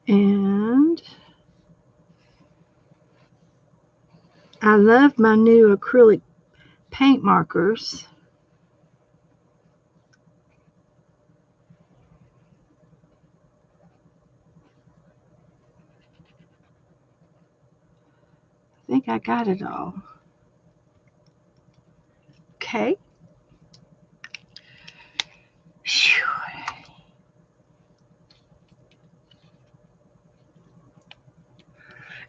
And I love my new acrylic paint markers. think I got it all. Okay. Whew.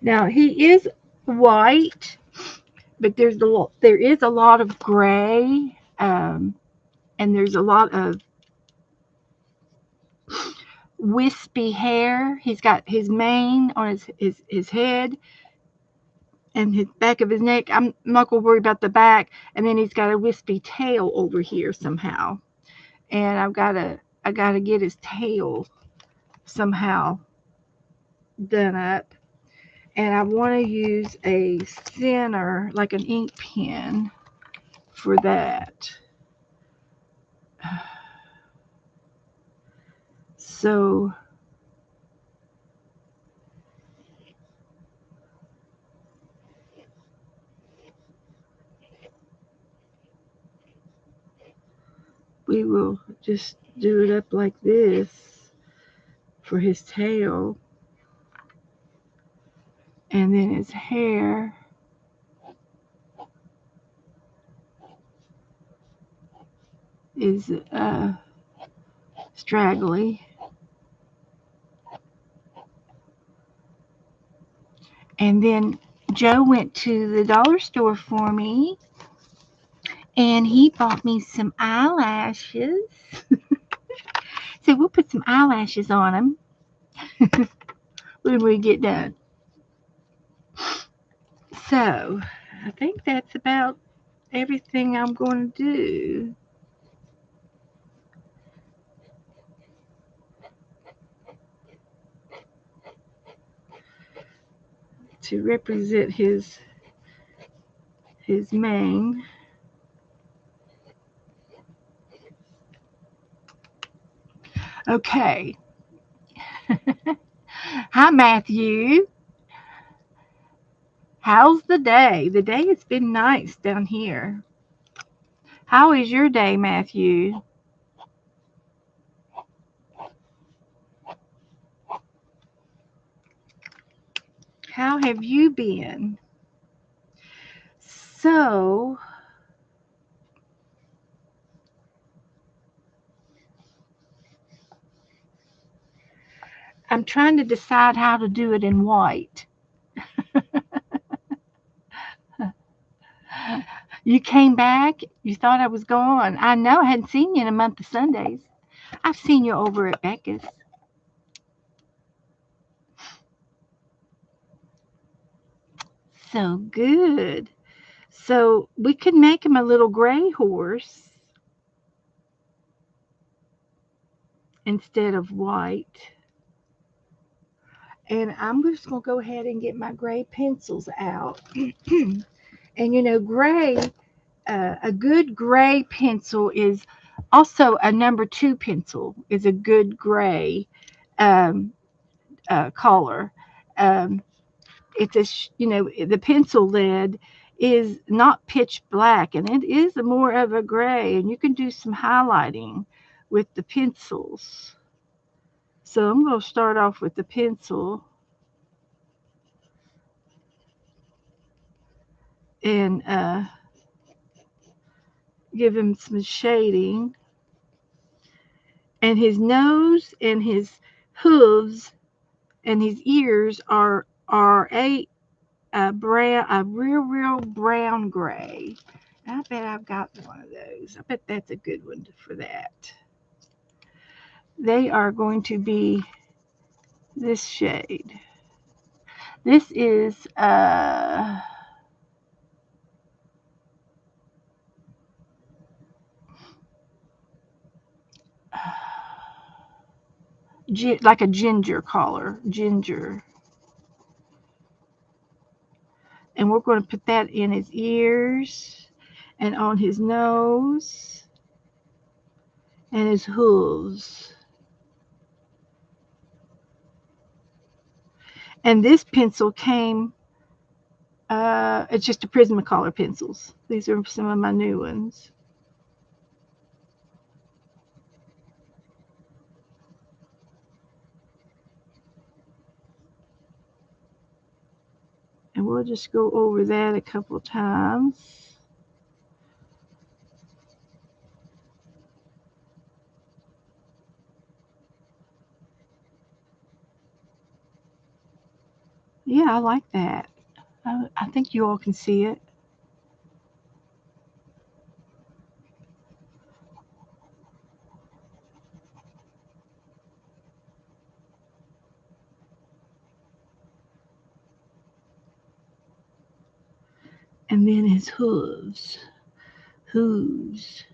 Now he is white, but there is a lot of gray, and there's a lot of wispy hair. He's got his mane on his head and his back of his neck. I'm not gonna worry about the back. And then he's got a wispy tail over here somehow. And I gotta get his tail somehow done up. And I want to use a thinner, like an ink pen, for that. So we will just do it up like this for his tail. And then his hair is straggly. And then Joe went to the dollar store for me and he bought me some eyelashes. So we'll put some eyelashes on him when we get done. So I think that's about everything I'm going to do. To represent his mane. Okay. Hi, Matthew. How's the day? The day has been nice down here. How is your day, Matthew? How have you been? So, I'm trying to decide how to do it in white. You came back? You thought I was gone. I know I hadn't seen you in a month of Sundays. I've seen you over at Becca's. So good. So we could make him a little gray horse instead of white. And I'm just going to go ahead and get my gray pencils out. And you know, gray, a good gray pencil is also a number 2 pencil is a good gray um, color. Um, it's the pencil lead is not pitch black and it is more of a gray, and you can do some highlighting with the pencils. So I'm going to start off with the pencil and give him some shading. And his nose and his hooves and his ears are a real brown gray. I bet I've got one of those. I bet that's a good one for that. They are going to be this shade. This is like a ginger color, ginger. And we're going to put that in his ears and on his nose and his hooves. And this pencil came, it's just a Prismacolor pencils. These are some of my new ones. And we'll just go over that a couple times. Yeah, I like that. I think you all can see it. And then his hooves. Hooves.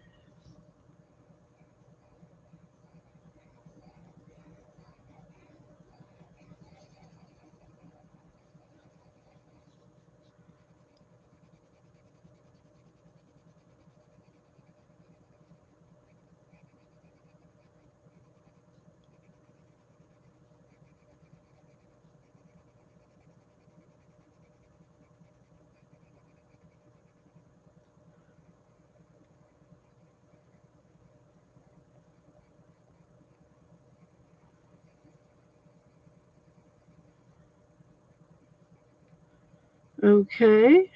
Okay.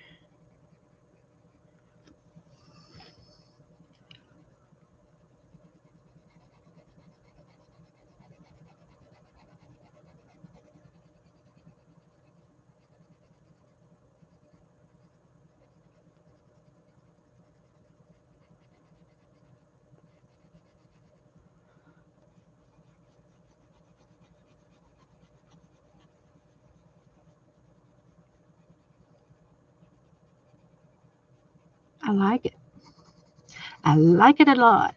I like it. I like it a lot.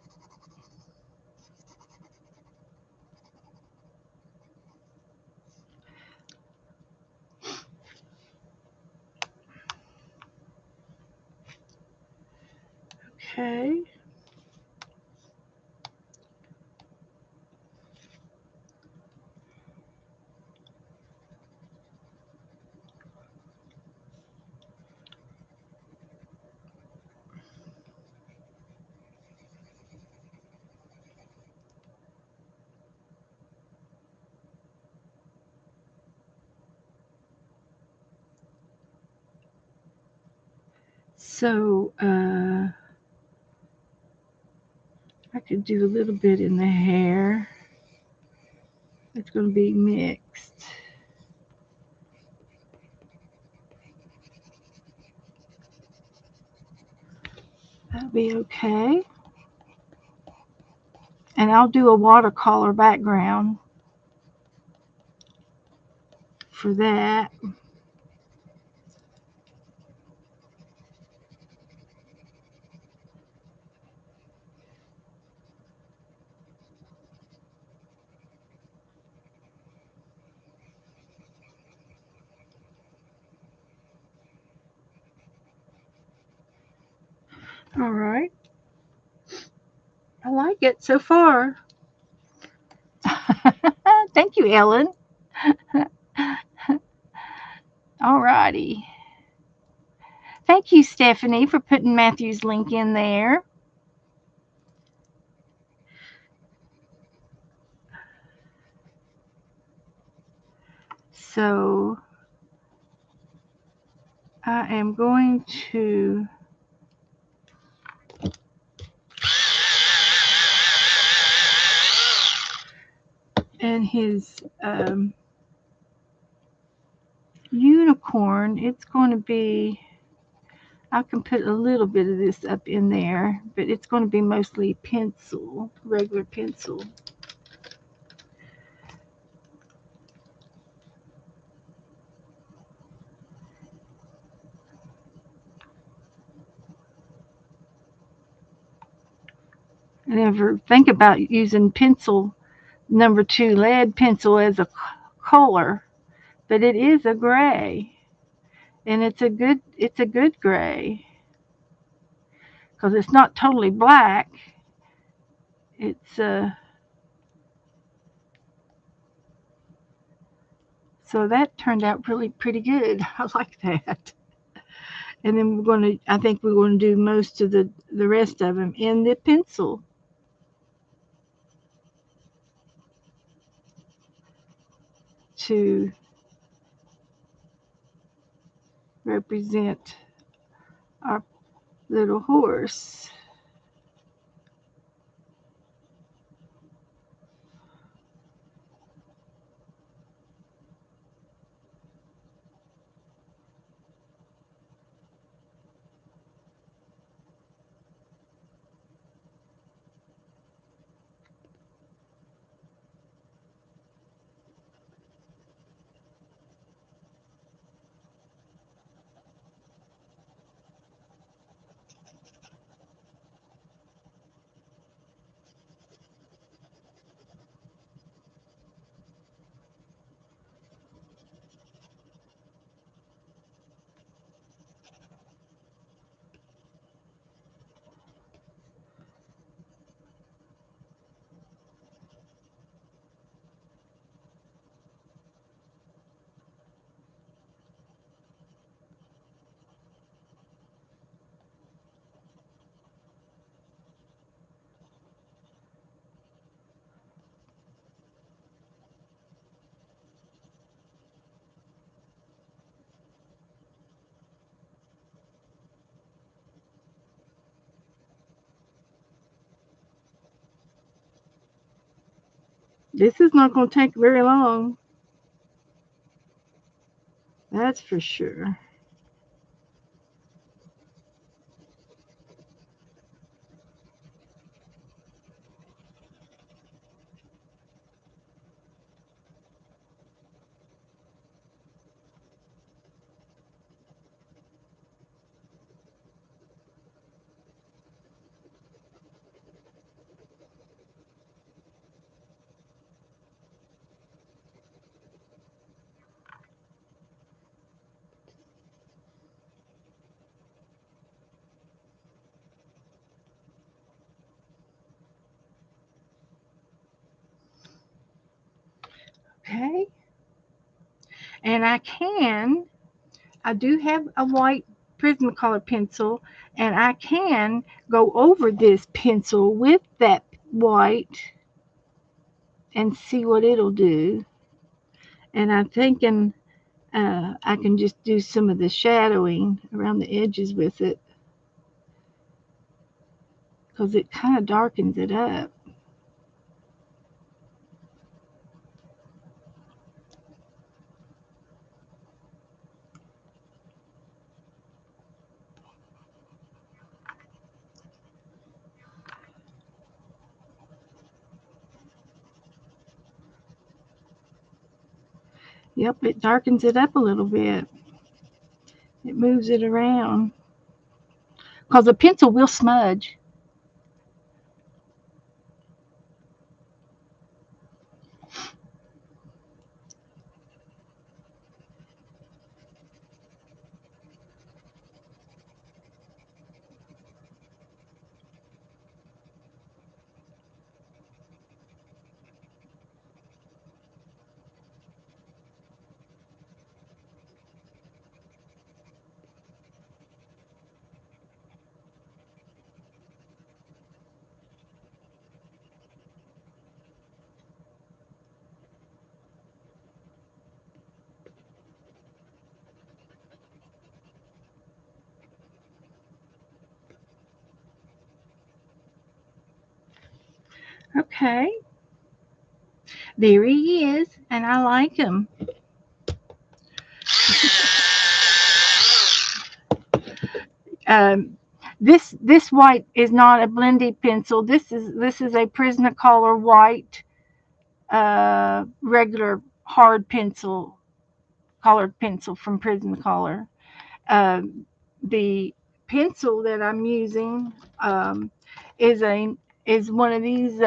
Okay. So I could do a little bit in the hair. It's going to be mixed. That'll be okay. And I'll do a watercolor background for that. All right. I like it so far. Thank you, Ellen. All righty. Thank you, Stephanie, for putting Matthew's link in there. So I am going to and his unicorn, it's going to be, I can put a little bit of this up in there, but it's going to be mostly pencil, regular pencil. And ever think about using pencil number 2 lead pencil as a color, but it is a gray, and it's a good gray because it's not totally black. It's so that turned out really pretty good. I like that. And then I think we're going to do most of the rest of them in the pencil. To represent our little horse. This is not going to take very long. That's for sure. Okay. And I do have a white Prismacolor pencil, and I can go over this pencil with that white and see what it'll do. And I'm thinking I can just do some of the shadowing around the edges with it because it kind of darkens it up. Yep, it darkens it up a little bit. It moves it around because the pencil will smudge. Okay, there he is, and I like him. Um, this white is not a blendy pencil. This is a Prismacolor white, regular hard pencil, colored pencil from Prismacolor. Um, the pencil that I'm using is a is one of these.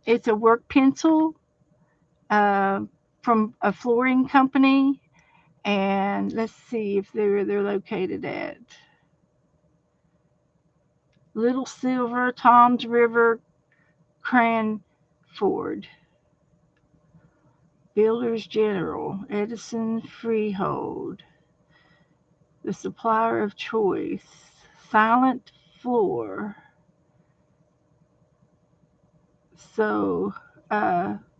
It's a work pencil uh, from a flooring company, and let's see if they're located at Little Silver, Tom's River, Cranford, Builders General, Edison Freehold, the supplier of choice, Silent Floor. So,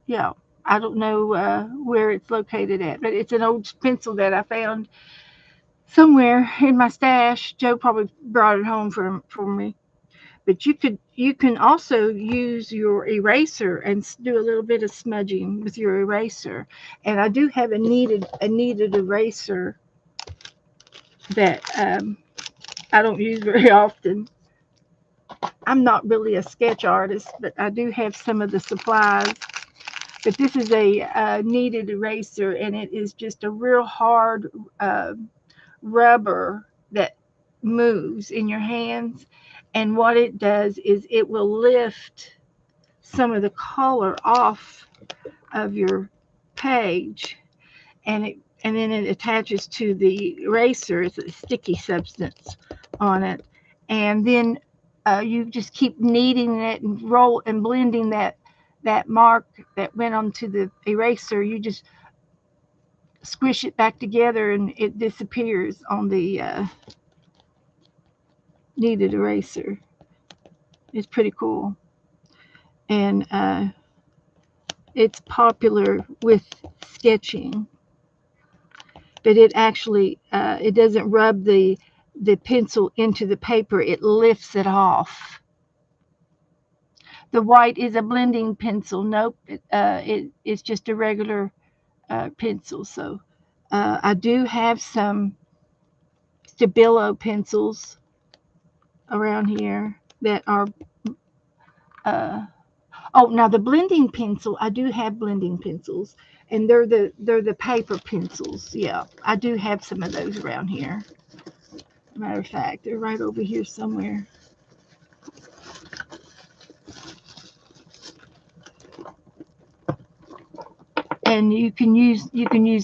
yeah. I don't know where it's located at, but it's an old pencil that I found somewhere in my stash. Joe probably brought it home for me. But you can also use your eraser and do a little bit of smudging with your eraser. And I do have a kneaded eraser that I don't use very often. I'm not really a sketch artist, but I do have some of the supplies. But this is a kneaded eraser, and it is just a real hard uh, rubber that moves in your hands. And what it does is it will lift some of the color off of your page, and then it attaches to the eraser. It's a sticky substance on it, and then you just keep kneading it and roll and blending that mark that went onto the eraser. You just squish it back together, and it disappears on the kneaded eraser. It's pretty cool, and it's popular with sketching. But it actually it doesn't rub the pencil into the paper. It lifts it off. The white is a blending pencil. Nope, it's just a regular pencil. So I do have some Stabilo pencils around here that are. Uh, oh, now the blending pencil. I do have blending pencils, and they're the paper pencils. Yeah, I do have some of those around here. Matter of fact, they're right over here somewhere. And you can use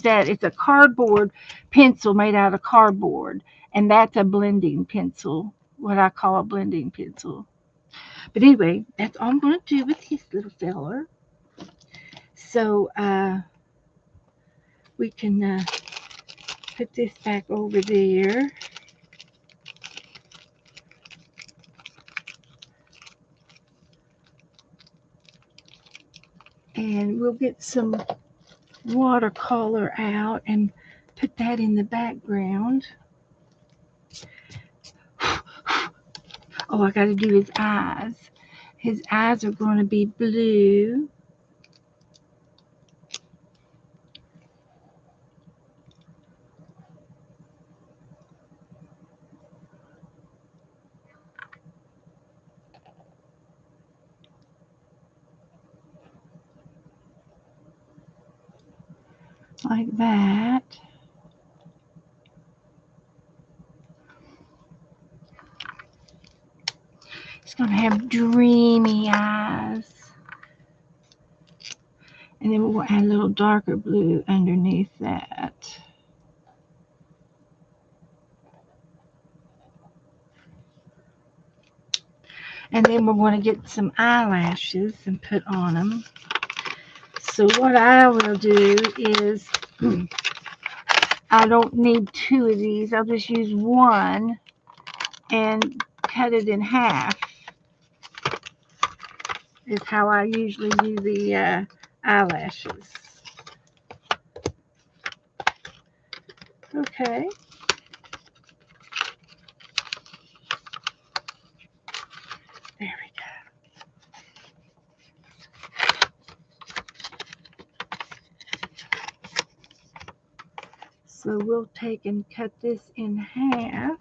that. It's a cardboard pencil made out of cardboard, and that's a blending pencil. What I call a blending pencil. But anyway, that's all I'm going to do with this little feller. So we can put this back over there, and we'll get some watercolor out and put that in the background. Oh, I got to do his eyes. His eyes are going to be blue. Like that. He's going to have dreamy eyes. And then we'll add a little darker blue underneath that. And then we're going to get some eyelashes and put on them. So what I will do is, I don't need two of these. I'll just use one and cut it in half. Is how I usually do the eyelashes. Okay. There we go. So we'll take and cut this in half.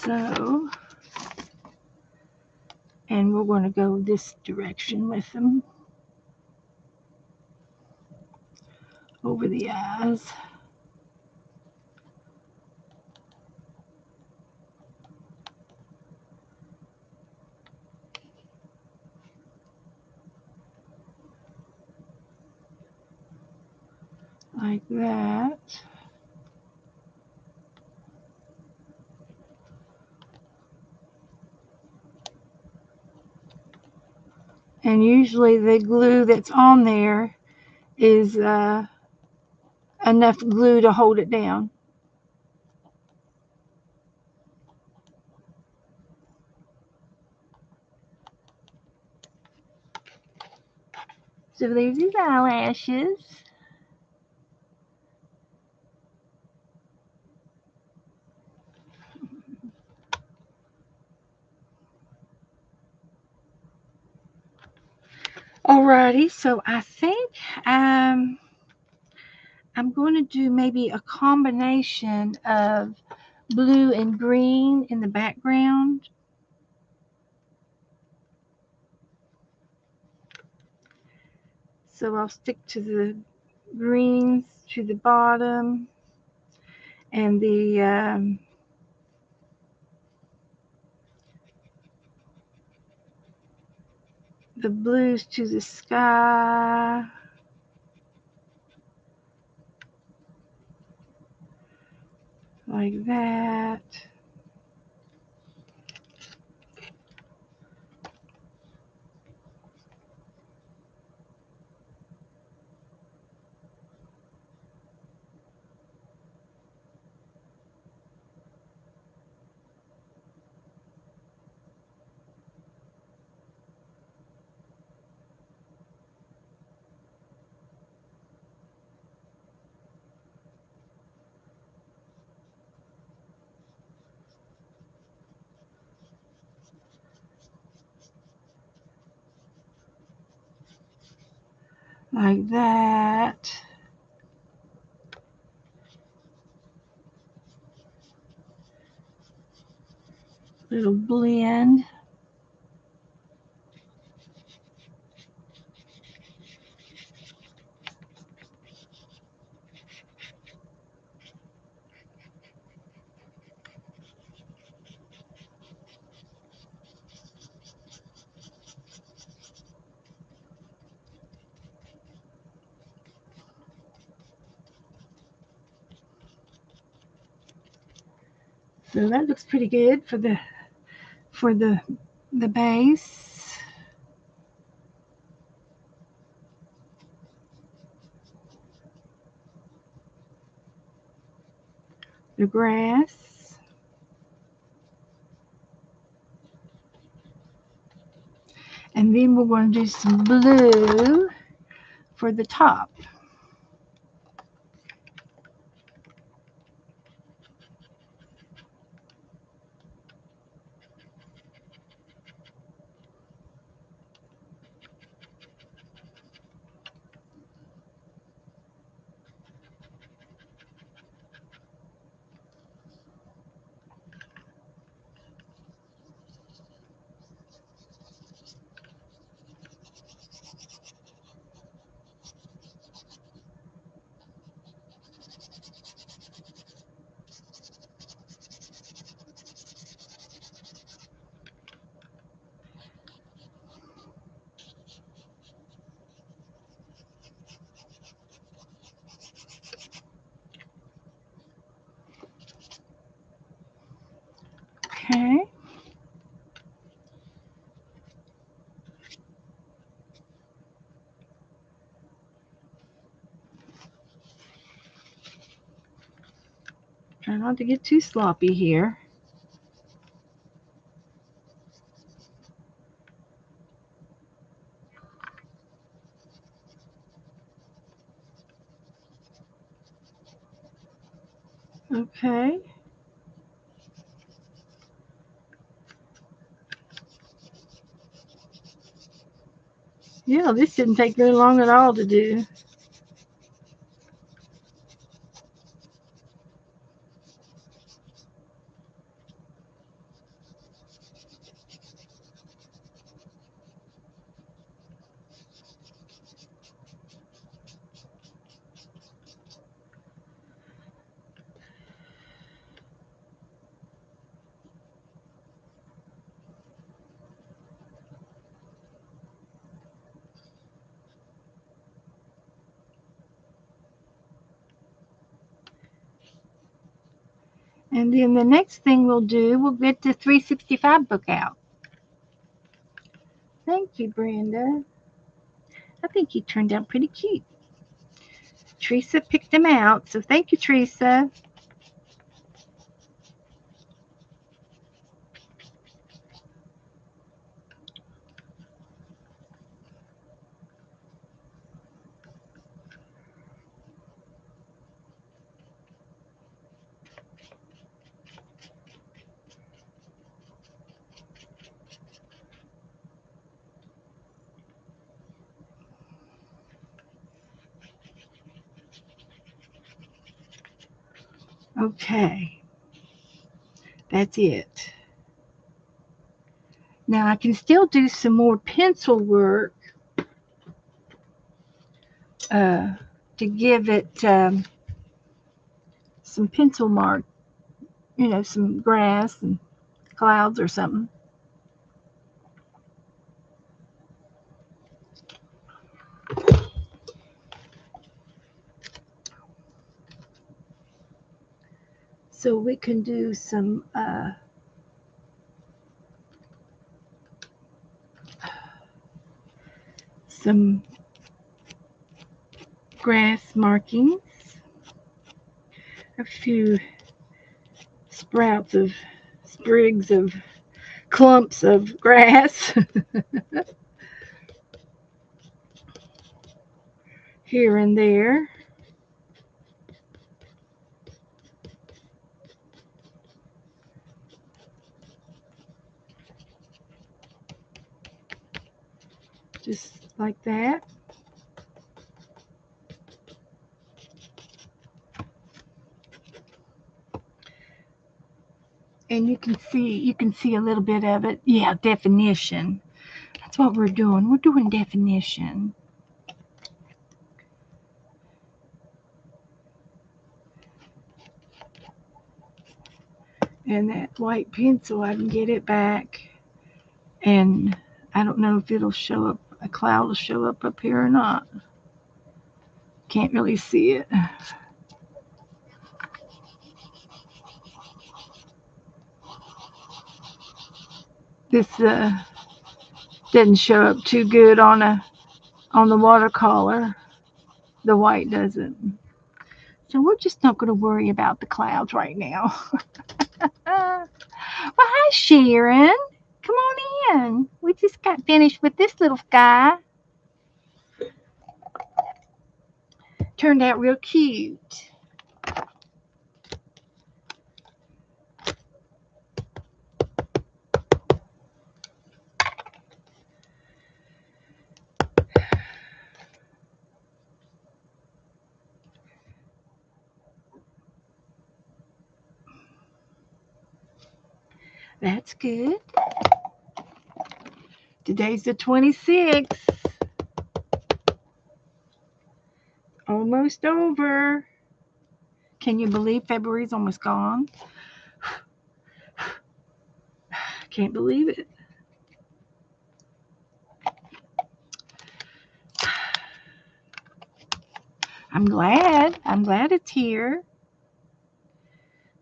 So, and we're going to go this direction with them over the eyes. Like that. And usually the glue that's on there is enough glue to hold it down. So there's his eyelashes. Alrighty, so I think I'm going to do maybe a combination of blue and green in the background. So I'll stick to the greens to the bottom and the blues to the sky. Like that. Like that. Little blend. So that looks pretty good for the base. The grass. And then we're going to do some blue for the top. Okay. Try not to get too sloppy here. Okay. Yeah, this didn't take very long at all to do. And then the next thing we'll do, we'll get the 365 book out. Thank you, Brenda. I think he turned out pretty cute. Teresa picked him out, so thank you, Teresa. Okay, that's it. Now I can still do some more pencil work uh, to give it some pencil mark, some grass and clouds or something. So we can do some grass markings, a few sprouts of sprigs of clumps of grass here and there. Just like that. And you can see a little bit of it. Yeah, definition. That's what we're doing. We're doing definition. And that white pencil, I can get it back. And I don't know if it'll show up, a cloud will show up here or not. Can't really see it. This doesn't show up too good on the watercolor. The white doesn't. So we're just not going to worry about the clouds right now. Well, hi, Sharon. Come on in. We just got finished with this little guy. Turned out real cute. That's good. Today's the 26th. Almost over. Can you believe February's almost gone? Can't believe it. I'm glad. I'm glad it's here.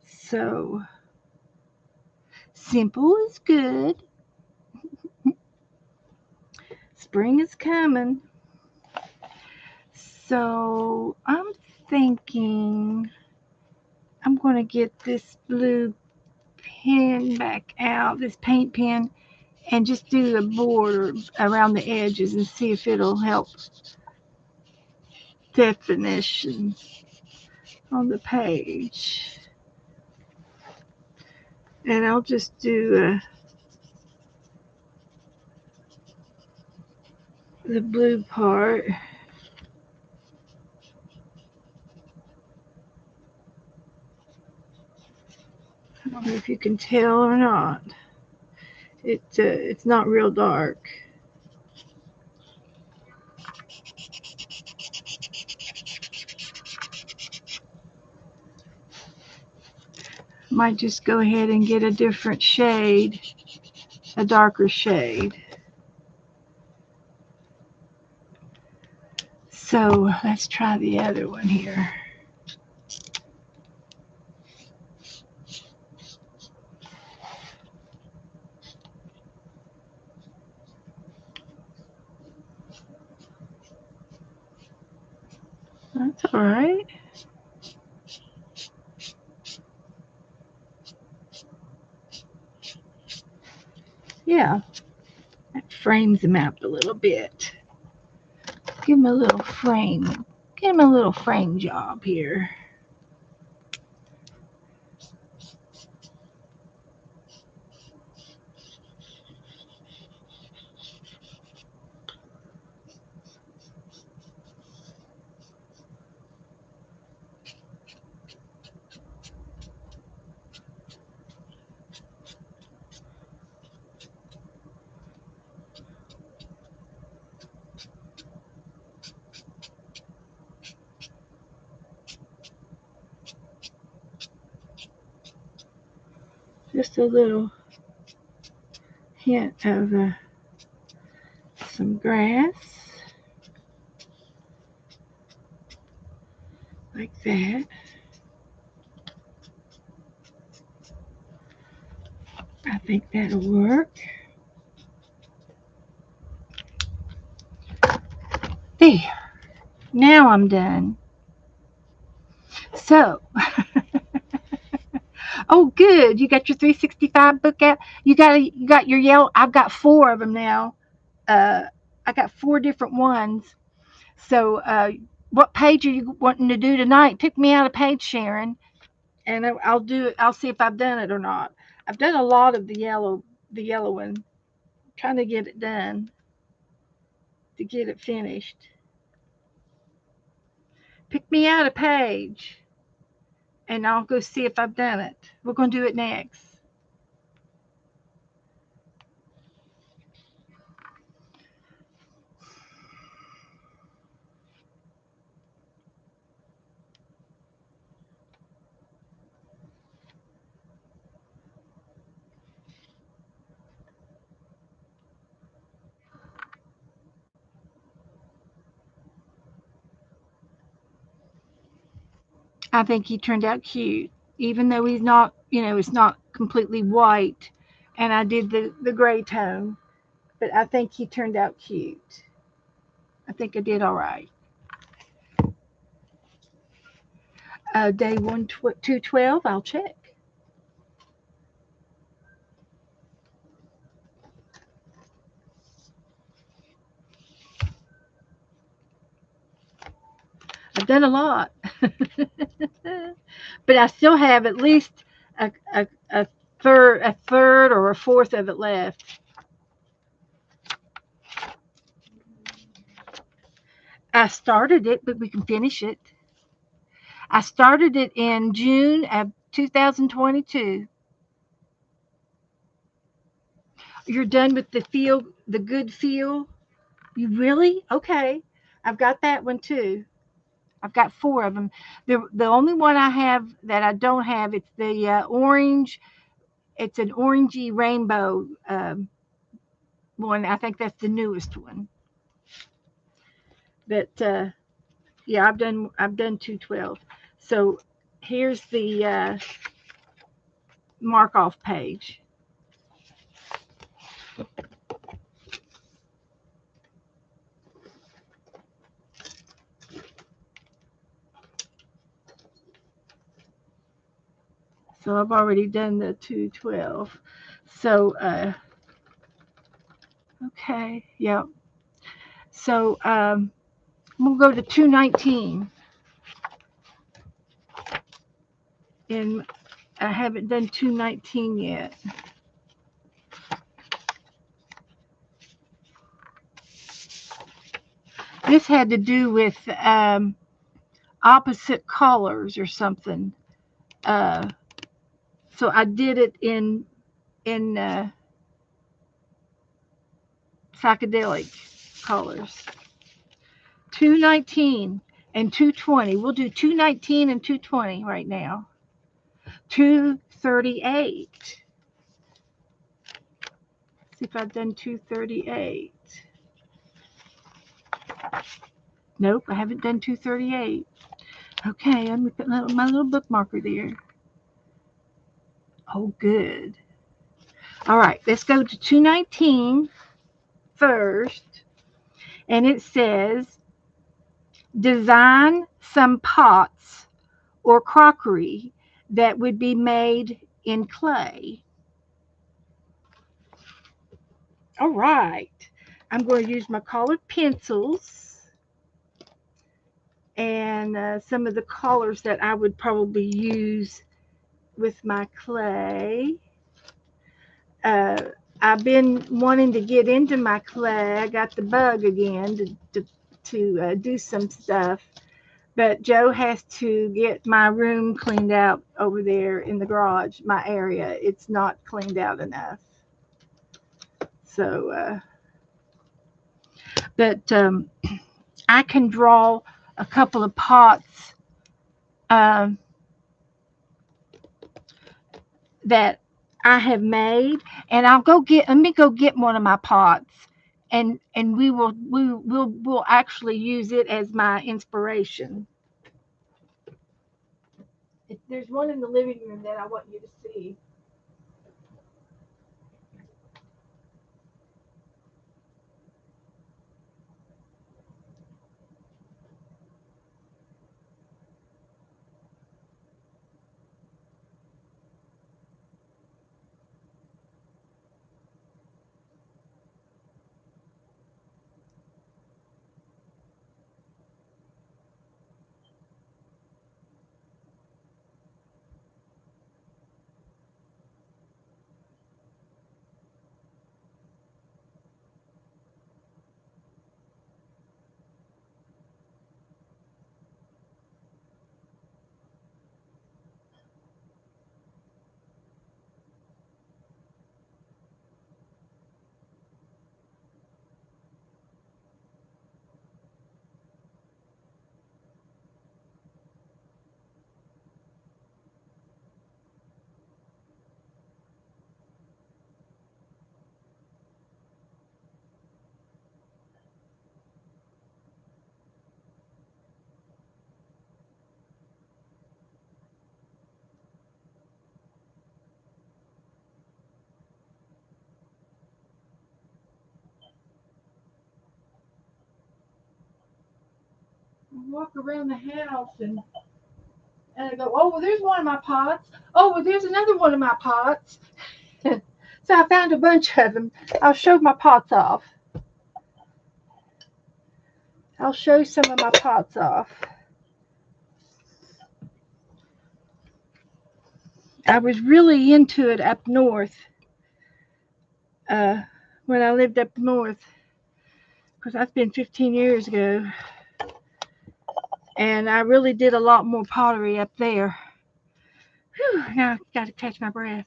So, simple is good. Spring is coming. So, I'm thinking I'm going to get this blue pen back out, this paint pen, and just do the border around the edges and see if it'll help definition on the page. And I'll just do the blue part. I don't know if you can tell or not. It's not real dark. Might just go ahead and get a different shade, a darker shade. So let's try the other one here. All right. Yeah, that frames him out a little bit. Give him a little frame. Give him a little frame job here. Just a little hint of some grass, like that. I think that'll work. There. Now I'm done. So, oh, good. You got your 365 book out. You got your yellow. I've got four of them now. Uh, I got four different ones. So, what page are you wanting to do tonight? Pick me out a page, Sharon, and I'll do it. I'll see if I've done it or not. I've done a lot of the yellow one. I'm trying to get it done, to get it finished. Pick me out a page, and I'll go see if I've done it. We're going to do it next. I think he turned out cute, even though he's not, it's not completely white, and I did the gray tone, but I think he turned out cute. I think I did all right. Day 212, I'll check. I've done a lot, but I still have at least a third or a fourth of it left. I started it, but we can finish it. I started it in June of 2022. You're done with the good feel? You really? Okay. I've got that one too. I've got four of them. The only one I have that I don't have, it's the orange. It's an orangey rainbow one. I think that's the newest one. But yeah, I've done 212. So here's the mark off page. So I've already done the 212. So okay, yeah. So we'll go to 219. And I haven't done 219 yet. This had to do with opposite colors or something. Uh, so I did it in psychedelic colors. 219 and 220. We'll do 219 and 220 right now. 238. See if I've done 238. Nope, I haven't done 238. Okay, I'm going to put my little bookmarker there. Oh, good. All right, let's go to 219 first. And it says, design some pots or crockery that would be made in clay. All right. I'm going to use my colored pencils and some of the colors that I would probably use with my clay. Uh, I've been wanting to get into my clay. I got the bug again to do some stuff. But Joe has to get my room cleaned out over there in the garage, my area. It's not cleaned out enough. So, but I can draw a couple of pots um, that I have made, and let me go get one of my pots, and we'll actually use it as my inspiration. There's one in the living room that I want you to see. Walk around the house and I go, oh, well, there's one of my pots. Oh, well, there's another one of my pots. So I found a bunch of them. I'll show my pots off. I'll show some of my pots off. I was really into it up north uh, when I lived up north, because that's been 15 years ago. And I really did a lot more pottery up there. Whew, now I got to catch my breath.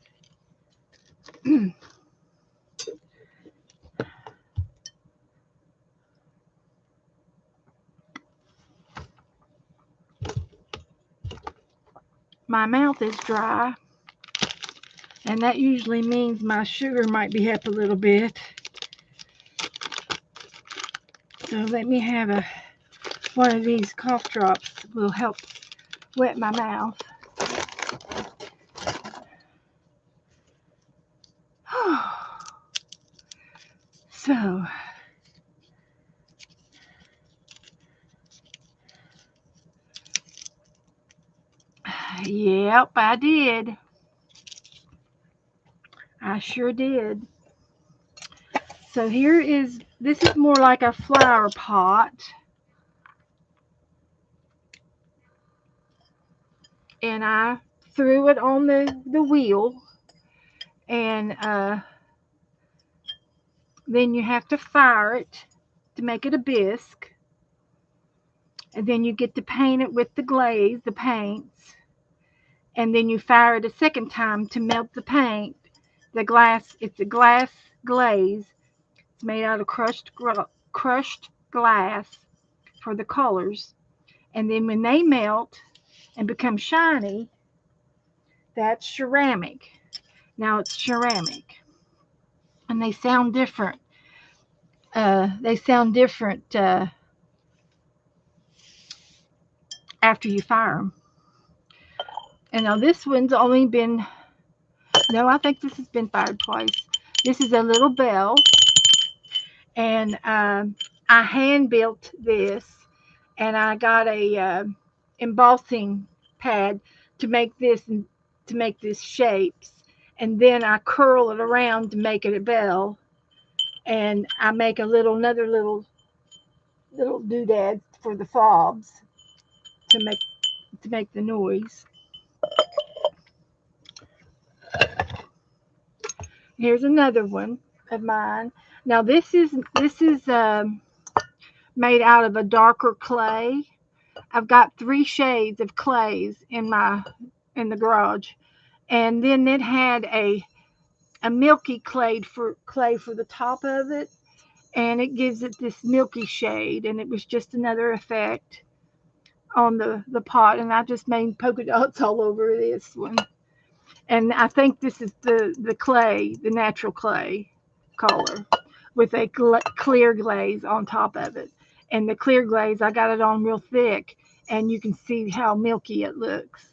My mouth is dry, and that usually means my sugar might be up a little bit. So let me have one of these cough drops. Will help wet my mouth. So, yep, I did. I sure did. So this is more like a flower pot. And I threw it on the wheel. And then you have to fire it to make it a bisque. And then you get to paint it with the glaze, the paints. And then you fire it a second time to melt the paint. It's a glass glaze. It's made out of crushed glass for the colors. And then when they melt and become shiny, that's ceramic. Now it's ceramic. And they sound different. After you fire them. And now this one's only been, no, I think this has been fired twice. This is a little bell, and I hand built this, and I got a embossing pad to make this shapes, and then I curl it around to make it a bell, and I make another little doodads for the fobs to make the noise. Here's another one of mine. Now this is made out of a darker clay. I've got 3 shades of clays in the garage, and then it had a milky clay for the top of it, and it gives it this milky shade, and it was just another effect on the pot, and I just made polka dots all over this one. And I think this is the clay, the natural clay color, with a clear glaze on top of it. And the clear glaze, I got it on real thick, and you can see how milky it looks.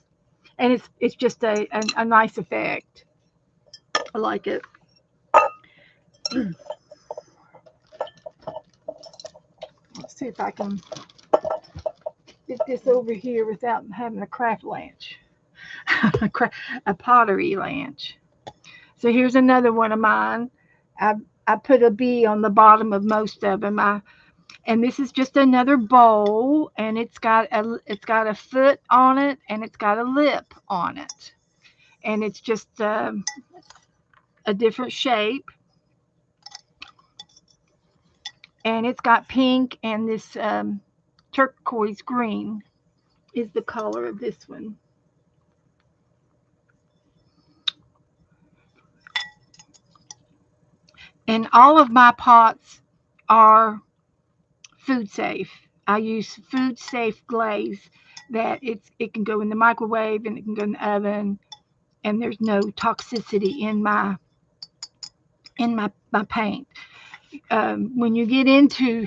And it's just a nice effect. I like it. Let's see if I can get this over here without having a craft lanch, a pottery lanch. So here's another one of mine. I put a bee on the bottom of most of them. And this is just another bowl, and it's got a foot on it, and it's got a lip on it, and it's just a different shape, and it's got pink, and this turquoise green is the color of this one. And all of my pots are food safe. I use food safe glaze that it can go in the microwave and it can go in the oven, and there's no toxicity in my paint. When you get into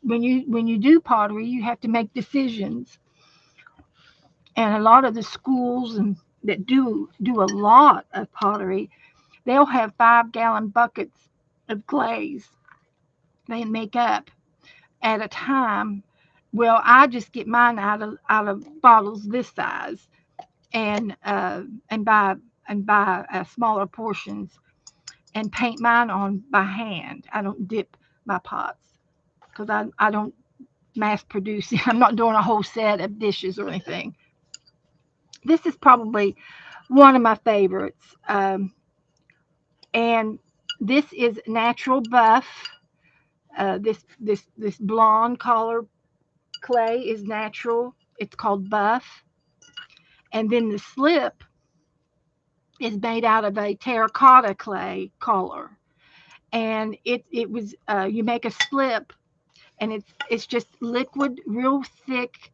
when you do pottery, you have to make decisions, and a lot of the schools that do a lot of pottery, they'll have 5-gallon buckets of glaze they make up at a time. Well, I just get mine out of bottles this size, and buy smaller portions, and paint mine on by hand. I don't dip my pots because I don't mass produce. I'm not doing a whole set of dishes or anything. This is probably one of my favorites, and this is natural buff. This blonde color clay is natural. It's called buff, and then the slip is made out of a terracotta clay color, and it was you make a slip, and it's just liquid, real thick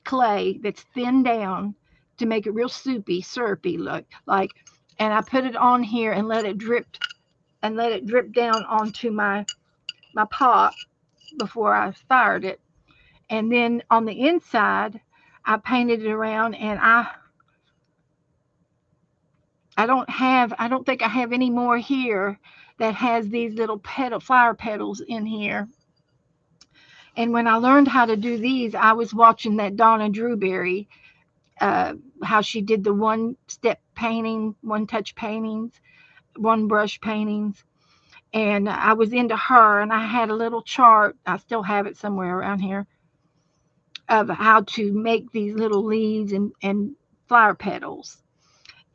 clay that's thinned down to make it real syrupy look like. And I put it on here and let it drip down onto my pot before I fired it. And then on the inside, I painted it around, and I don't think I have any more here that has these little flower petals in here. And when I learned how to do these, I was watching that Donna Drewberry, how she did the one-step painting, one-touch paintings, one-brush paintings. And I was into her, and I had a little chart. I still have it somewhere around here of how to make these little leaves and flower petals.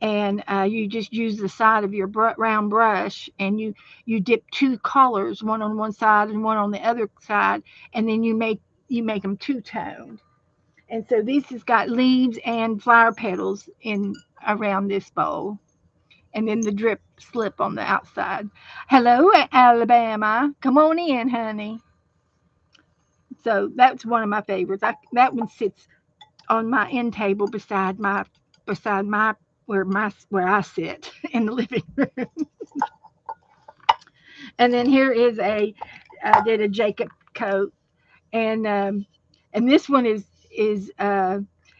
And you just use the side of your round brush, and you dip 2 colors, one on one side and one on the other side, and then you make them two-toned. And so this has got leaves and flower petals in around this bowl, and then the slip on the outside. Hello, Alabama. Come on in, honey. So that's one of my favorites. That one sits on my end table beside my where I sit in the living room. And then here is I did a Jacob coat, and this one is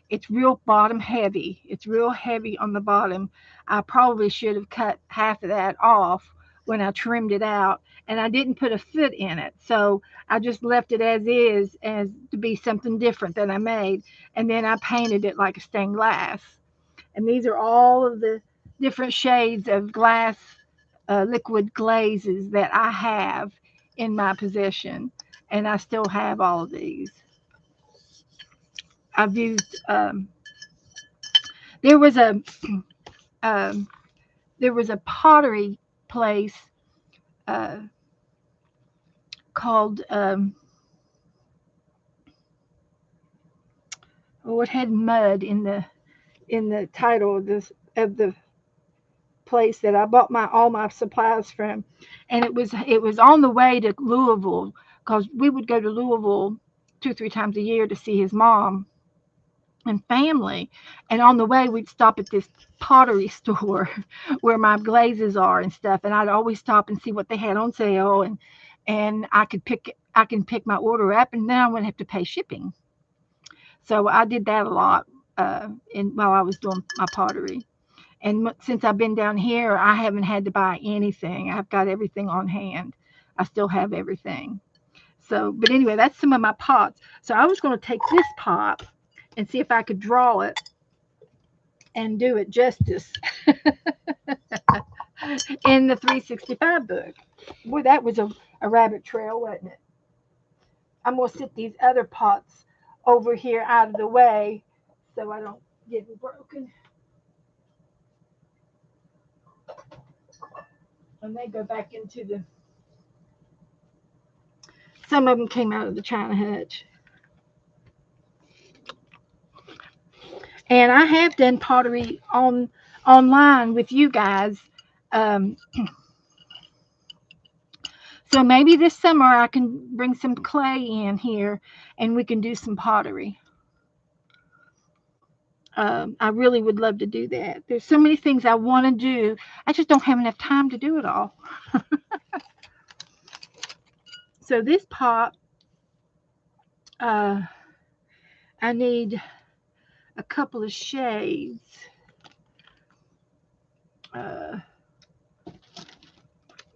it's real bottom heavy. It's real heavy on the bottom. I probably should have cut half of that off when I trimmed it out, and I didn't put a foot in it. So I just left it as is, as to be something different that I made. And then I painted it like a stained glass. And these are all of the different shades of glass liquid glazes that I have in my possession. And I still have all of these. I've used, there was a, um, there was a pottery place uh, called, oh, it had mud in the title of the place that I bought my all my supplies from, and it was on the way to Louisville because we would go to Louisville 2 3 times a year to see his mom and family, and on the way we'd stop at this pottery store where my glazes are and stuff, and I'd always stop and see what they had on sale, and I can pick my order up, and then I wouldn't have to pay shipping. So I did that a lot while I was doing my pottery. And since I've been down here, I haven't had to buy anything. I've got everything on hand. I still have everything. So, but anyway, that's some of my pots. So I was going to take this pot and see if I could draw it and do it justice in the 365 book. Boy, that was a rabbit trail, wasn't it? I'm going to sit these other pots over here out of the way so I don't get them broken. And they go back into the, some of them came out of the china hutch. And I have done pottery online with you guys. Um, so maybe this summer I can bring some clay in here and we can do some pottery. I really would love to do that. There's so many things I want to do. I just don't have enough time to do it all. So this pot, uh, I need a couple of shades. Uh,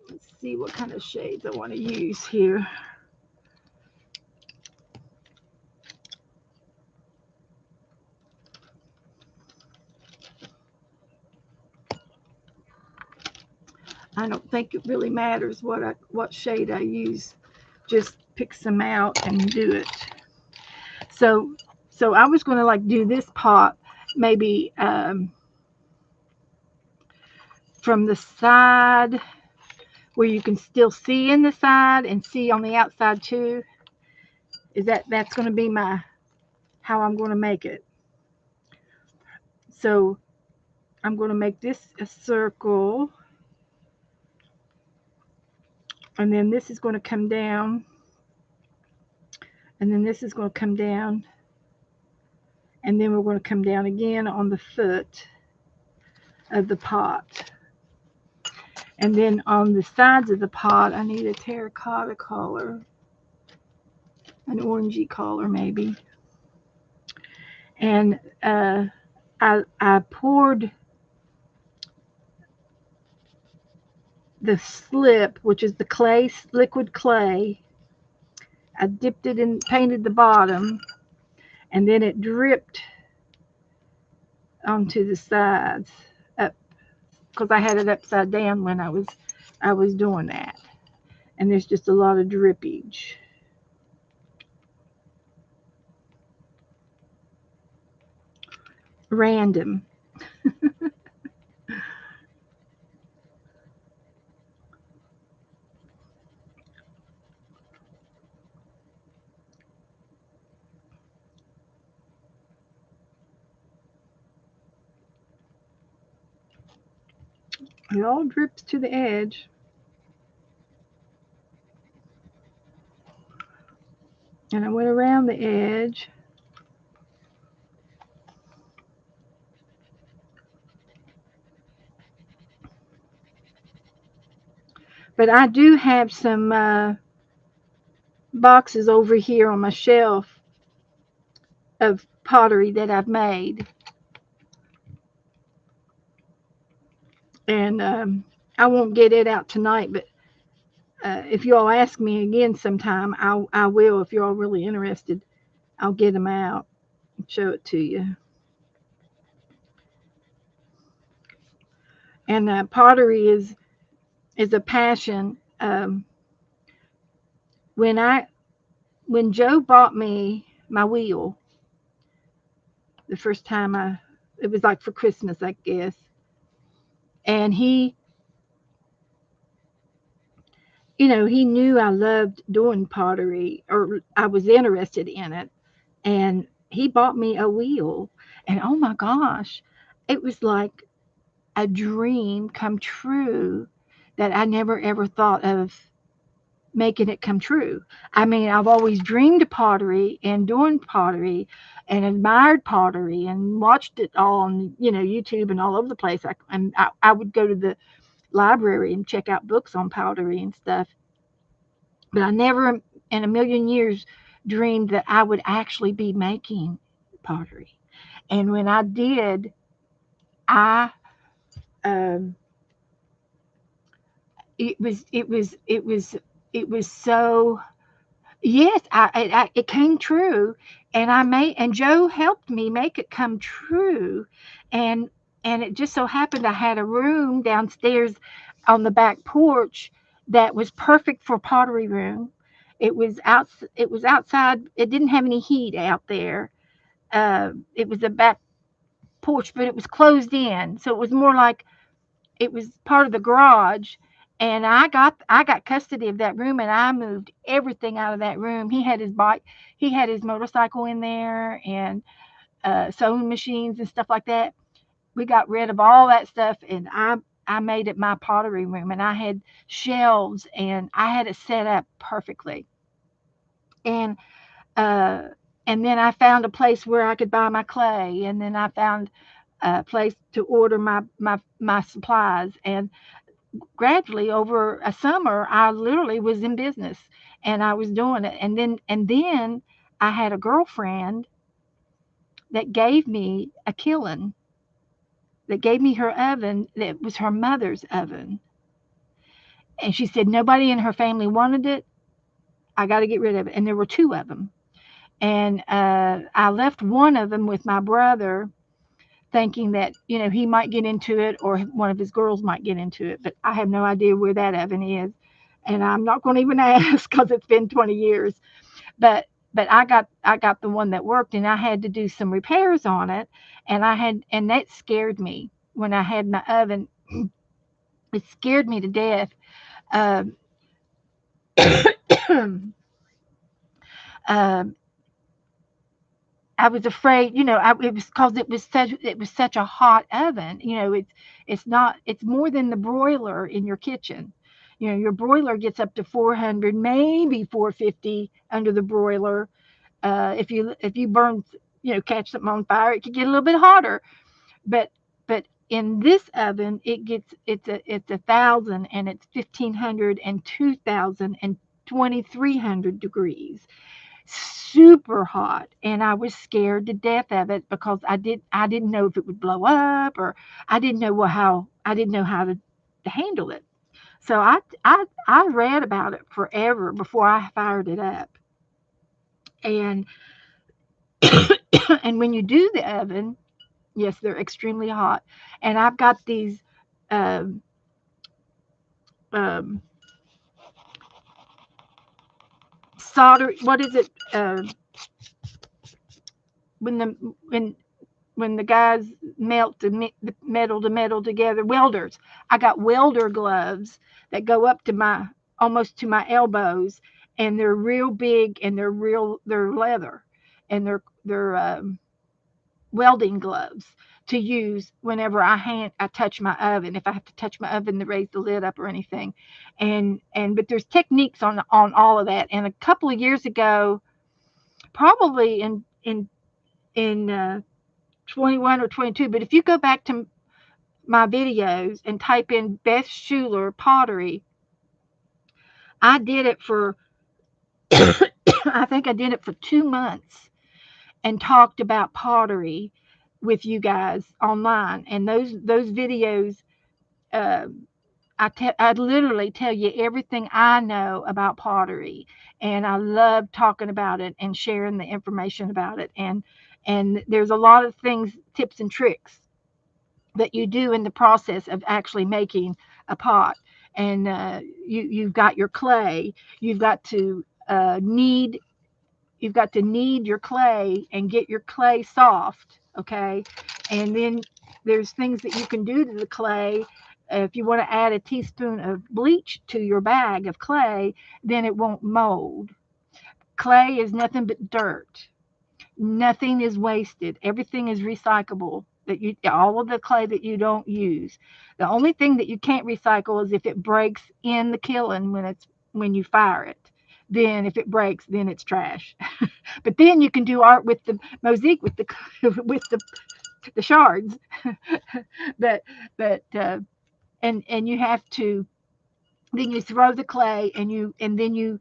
let's see what kind of shades I want to use here. I don't think it really matters what shade I use. Just pick some out and do it. So I was going to like do this pot maybe from the side where you can still see in the side and see on the outside too. That's going to be my how I'm going to make it. So I'm going to make this a circle, and then this is going to come down, and then this is going to come down, and then we're going to come down again on the foot of the pot. And then on the sides of the pot, I need a terracotta color, an orangey color maybe. And I poured the slip, which is the clay, liquid clay. I dipped it in, painted the bottom, and then it dripped onto the sides up because I had it upside down when I was doing that. And there's just a lot of drippage. Random. It all drips to the edge. And I went around the edge. But I do have some boxes over here on my shelf of pottery that I've made. And I won't get it out tonight, but if you all ask me again sometime, I will. If you're all really interested, I'll get them out and show it to you. And pottery is a passion. When I when Joe bought me my wheel the first time, it was like for Christmas, I guess, and he knew I loved doing pottery, or I was interested in it, and he bought me a wheel, and oh my gosh, it was like a dream come true that I never ever thought of making it come true. I mean, I've always dreamed of pottery and doing pottery and admired pottery and watched it all on, YouTube and all over the place. I would go to the library and check out books on pottery and stuff. But I never in a million years dreamed that I would actually be making pottery. And when I did, I um, it was so. Yes, it came true, and Joe helped me make it come true, and it just so happened I had a room downstairs on the back porch that was perfect for pottery room. It was outside. It didn't have any heat out there. It was a back porch, but it was closed in, so it was more like it was part of the garage. And I got custody of that room, and I moved everything out of that room. He had his bike, he had his motorcycle in there, and sewing machines and stuff like that. We got rid of all that stuff, and I made it my pottery room, and I had shelves, and I had it set up perfectly. And uh and then I found a place where I could buy my clay, and then I found a place to order my supplies. And gradually over a summer, I literally was in business, and I was doing it. And then I had a girlfriend that gave me a kiln, that gave me her oven that was her mother's oven. And she said nobody in her family wanted it. I got to get rid of it. And there were two of them. And I left one of them with my brother, thinking that he might get into it, or one of his girls might get into it. But I have no idea where that oven is, and I'm not going to even ask because it's been 20 years. But I got the one that worked, and I had to do some repairs on it, and that scared me when I had my oven. It scared me to death. Um, um, I was afraid, it was because it was such a hot oven. It's more than the broiler in your kitchen. Your broiler gets up to 400, maybe 450 under the broiler. If you burn, catch something on fire, it could get a little bit hotter. But in this oven, it's 1,000, and it's 1,500 and 2,000 and 2,300 degrees, super hot. And I was scared to death of it because I didn't know if it would blow up, or I didn't know how to handle it. So I read about it forever before I fired it up. And and when you do the oven, yes, they're extremely hot. And I've got these um, um, solder. What is it? When the when when the guys melt the metal to metal together, welders. I got welder gloves that go up to my almost to my elbows, and they're real big, and they're leather, and they're welding gloves to use whenever I touch my oven, if I have to touch my oven to raise the lid up or anything. But there's techniques on all of that. And a couple of years ago, probably in 21 or 22, but if you go back to my videos and type in Beth Schuler pottery, I did it for I think I did it for 2 months, and talked about pottery with you guys online. And those videos, uh, I literally tell you everything I know about pottery, and I love talking about it and sharing the information about it. And there's a lot of things, tips and tricks that you do in the process of actually making a pot. And you've got your clay. You've got to knead. You've got to knead your clay and get your clay soft. Okay, and then there's things that you can do to the clay. If you want to add a teaspoon of bleach to your bag of clay, then it won't mold. Clay is nothing but dirt. Nothing is wasted. Everything is recyclable. That you all of the clay that you don't use. The only thing that you can't recycle is if it breaks in the kiln when you fire it. Then if it breaks, then it's trash. But then you can do art with the mosaic with the with the shards. but but and you have to, then you throw the clay and then you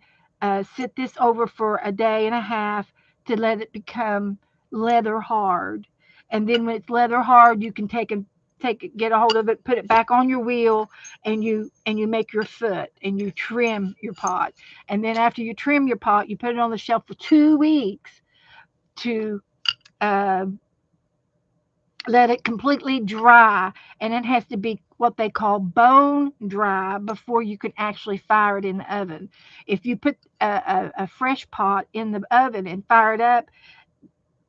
sit this over for a day and a half to let it become leather hard. And then when it's leather hard, you can get a hold of it, put it back on your wheel, and you make your foot and you trim your pot. And then after you trim your pot, you put it on the shelf for 2 weeks to uh, let it completely dry, and it has to be what they call bone dry before you can actually fire it in the oven. If you put a fresh pot in the oven and fire it up,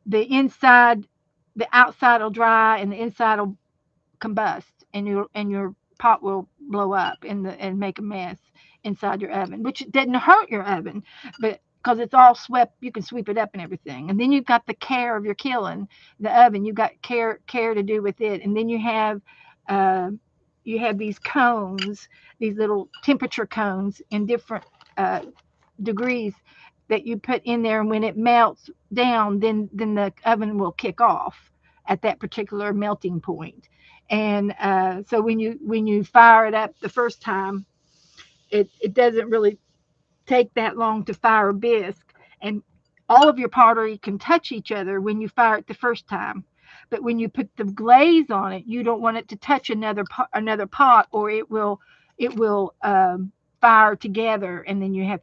the inside, the outside will dry and the inside will combust, and your pot will blow up and make a mess inside your oven, which doesn't hurt your oven, but because it's all swept, you can sweep it up and everything. And then you've got the care of your kiln, the oven. You've got care to do with it, and then uh, you have these cones, these little temperature cones in different uh, degrees that you put in there, and when it melts down, then the oven will kick off at that particular melting point. And so when you fire it up the first time, it doesn't really take that long to fire a bisque, and all of your pottery can touch each other when you fire it the first time. But when you put the glaze on it, you don't want it to touch another pot, or it will fire together, and then you have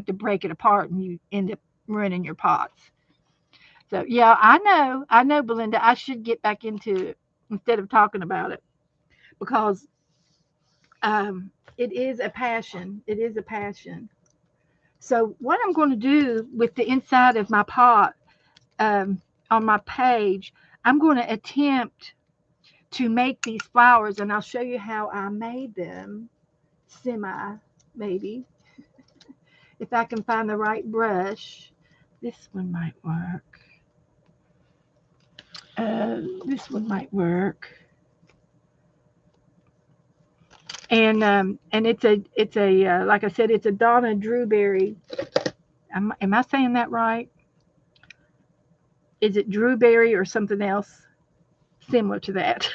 to break it apart, and you end up ruining your pots. So yeah, I know, Belinda. I should get back into it instead of talking about it, because it is a passion. It is a passion. So what I'm going to do with the inside of my pot, um, on my page, I'm going to attempt to make these flowers, and I'll show you how I made them. Maybe, if I can find the right brush. This one might work. This one might work. And it's a like I said, it's a Donna Drewberry. Am I saying that right? Is it Drewberry or something else similar to that?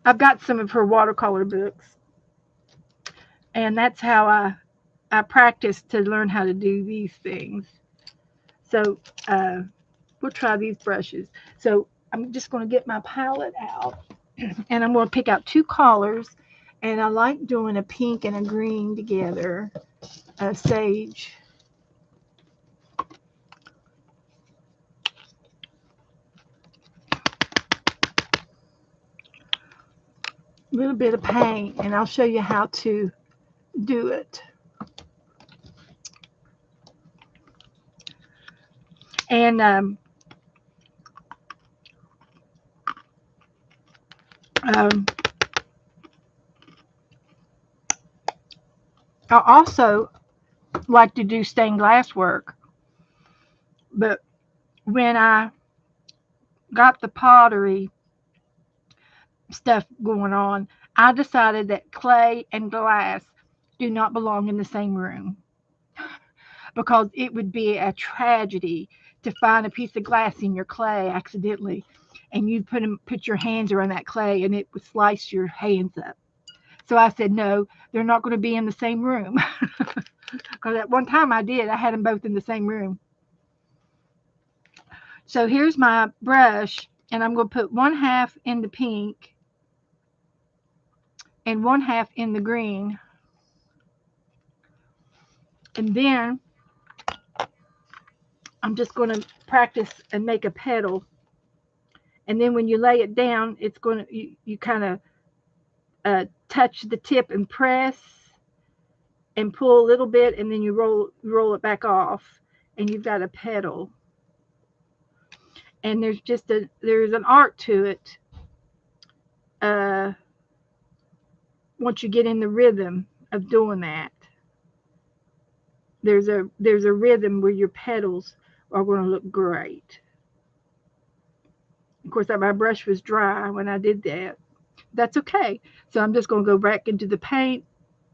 I've got some of her watercolor books, and that's how I practice to learn how to do these things. So we'll try these brushes. So I'm just going to get my palette out, and I'm going to pick out two colors, and I like doing a pink and a green together, sage. A little bit of paint, and I'll show you how to do it. And um, I also like to do stained glass work, but when I got the pottery stuff going on, I decided that clay and glass do not belong in the same room, because it would be a tragedy to find a piece of glass in your clay accidentally, and you put your hands around that clay and it would slice your hands up. So I said, no, they're not going to be in the same room. Because at one time I did. I had them both in the same room. So here's my brush, and I'm going to put one half in the pink and 1/2 in the green. And then I'm just going to practice and make a petal. And then when you lay it down, it's going to, you kind of touch the tip and press and pull a little bit, and then you roll it back off, and you've got a petal. And there's an art to it. Once you get in the rhythm of doing that, there's a rhythm where your petals are going to look great. Of course, my brush was dry when I did that. That's okay. So I'm just going to go back into the paint,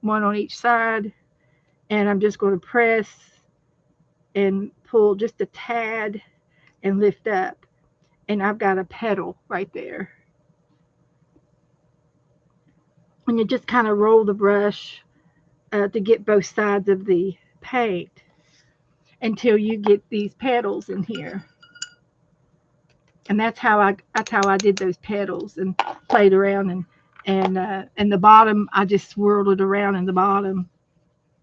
one on each side, and I'm just going to press and pull just a tad and lift up. And I've got a petal right there. And you just kind of roll the brush to get both sides of the paint until you get these petals in here. And that's how I did those petals and played around, and the bottom I just swirled it around in the bottom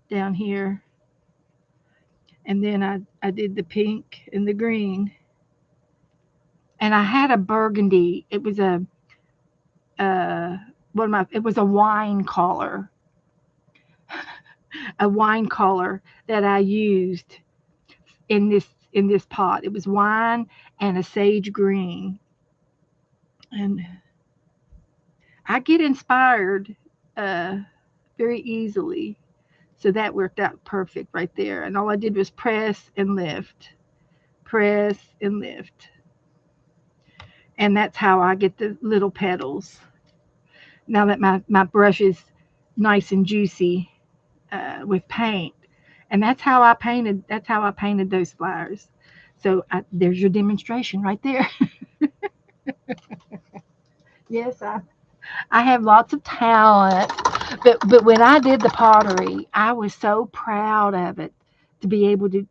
down here. And then I did the pink and the green. And I had a burgundy. It was a it was a wine color. A wine color that I used in this pot. It was wine and a sage green. And I get inspired very easily. So that worked out perfect right there. And all I did was press and lift, press and lift. And that's how I get the little petals. Now that my brush is nice and juicy with paint. And that's how I painted those flowers. So there's your demonstration right there. Yes, I have lots of talent, but when I did the pottery, I was so proud of it to be able to.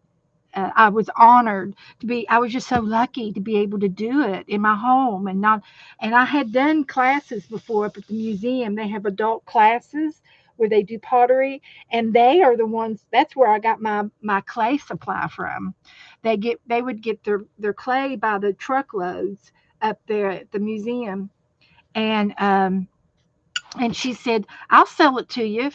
I was honored to be. I was just so lucky to be able to do it in my home and not. And I had done classes before up at the museum. They have adult classes where they do pottery, and they are the ones. That's where I got my clay supply from. They would get their clay by the truckloads up there at the museum, and and she said, I'll sell it to you,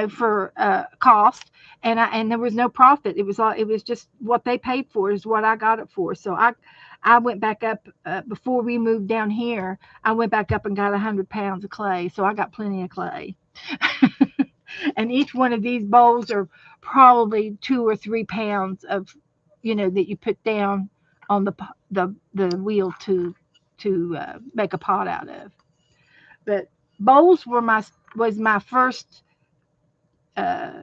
for cost. And there was no profit. It was just what they paid for is what I got it for. So I went back up before we moved down here. I went back up and got 100 pounds of clay. So I got plenty of clay. And each one of these bowls are probably 2 or 3 pounds of, that you put down on the wheel to make a pot out of. But bowls was my first uh,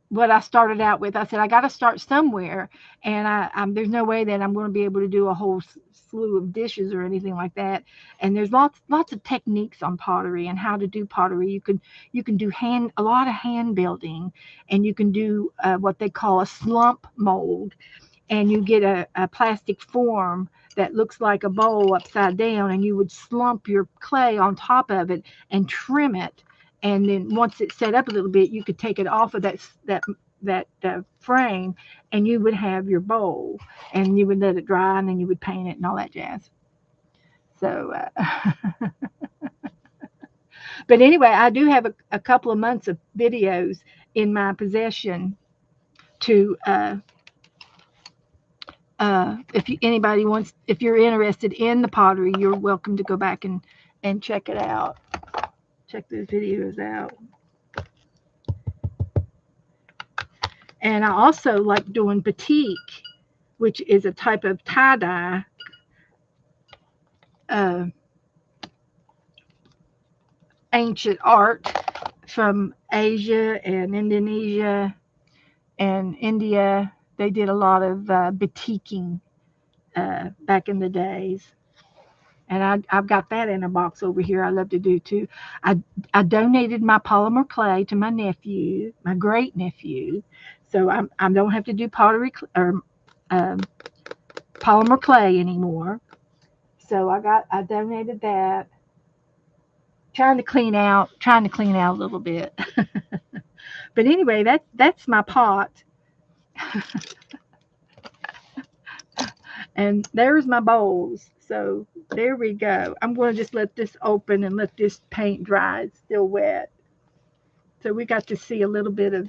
what I started out with. I said I got to start somewhere, and there's no way that I'm going to be able to do a whole slew of dishes or anything like that. And there's lots of techniques on pottery and how to do pottery. You can do a lot of hand building, and you can do what they call a slump mold, and you get a plastic form that looks like a bowl upside down, and you would slump your clay on top of it and trim it. And then once it's set up a little bit, you could take it off of that frame, and you would have your bowl, and you would let it dry, and then you would paint it and all that jazz. So, but anyway, I do have a couple of months of videos in my possession to if you're interested in the pottery, you're welcome to go back and check it out. Check those videos out. And I also like doing batik, which is a type of tie-dye. Ancient art from Asia and Indonesia and India. They did a lot of batiking back in the days. And I've got that in a box over here. I love to do too. I donated my polymer clay to my nephew, my great nephew, so I don't have to do pottery or polymer clay anymore. So I donated that, trying to clean out a little bit. But anyway, that's my pot. And there's my bowls. So there we go. I'm going to just let this open and let this paint dry. It's still wet. So we got to see a little bit of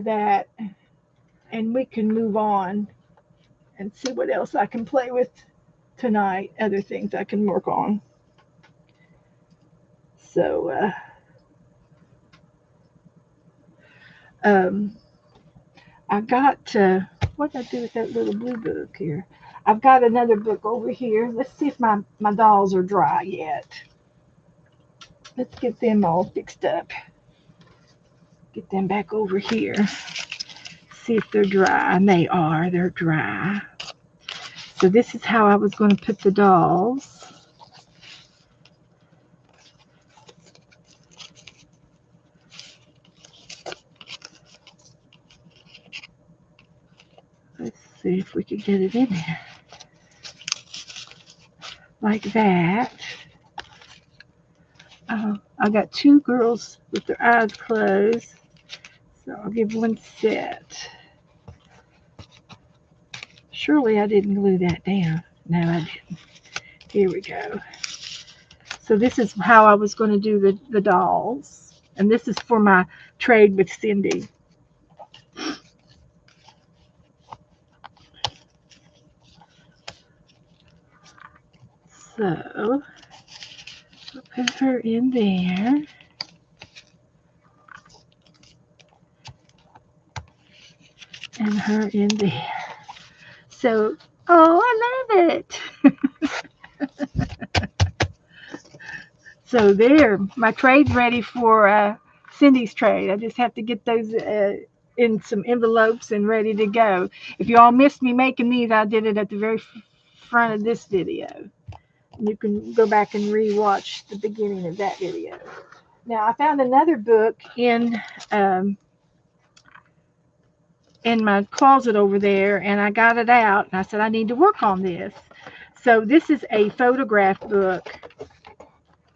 that, and we can move on and see what else I can play with tonight. Other things I can work on. So um, I got what did I do with that little blue book here? I've got another book over here. Let's see if my dolls are dry yet. Let's get them all fixed up. Get them back over here. See if they're dry. And they are. They're dry. So this is how I was going to put the dolls. Let's see if we can get it in there. Like that. I got two girls with their eyes closed. So I'll give one set. Surely I didn't glue that down. No, I didn't. Here we go. So this is how I was going to do the dolls. And this is for my trade with Cindy. So I'll put her in there. And her in there. So, oh, I love it. So there, my trade's ready for Cindy's trade. I just have to get those in some envelopes and ready to go. If you all missed me making these, I did it at the very front of this video. You can go back and re-watch the beginning of that video. Now, I found another book in my closet over there, and I got it out, and I said I need to work on this. So this is a photograph book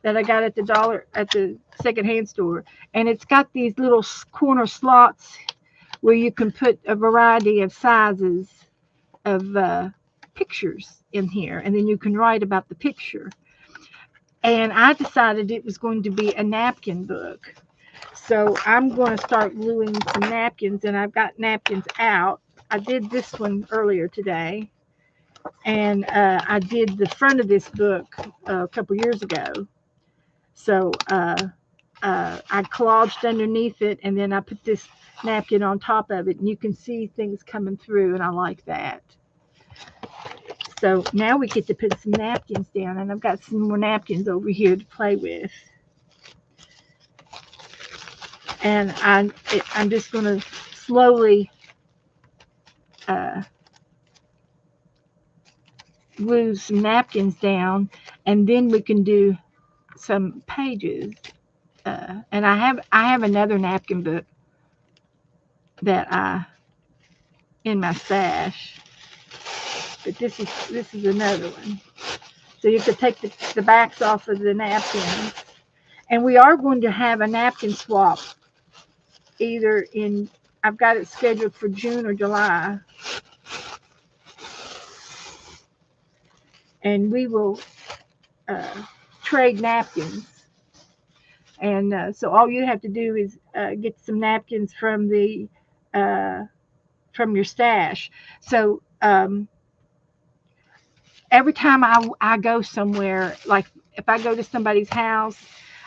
that I got at the secondhand store, and it's got these little corner slots where you can put a variety of sizes of pictures in here, and then you can write about the picture. And I decided it was going to be a napkin book. So I'm going to start gluing some napkins, and I've got napkins out. I did this one earlier today, and I did the front of this book a couple years ago. So I collaged underneath it, and then I put this napkin on top of it, and you can see things coming through, and I like that. So now we get to put some napkins down, and I've got some more napkins over here to play with. And I'm just going to slowly glue some napkins down, and then we can do some pages. And I have another napkin book that in my stash, but this is another one. So you have to take the backs off of the napkins, and we are going to have a napkin swap. Either I've got it scheduled for June or July, and we will trade napkins. And so all you have to do is get some napkins from your stash. So every time I go somewhere, like if I go to somebody's house,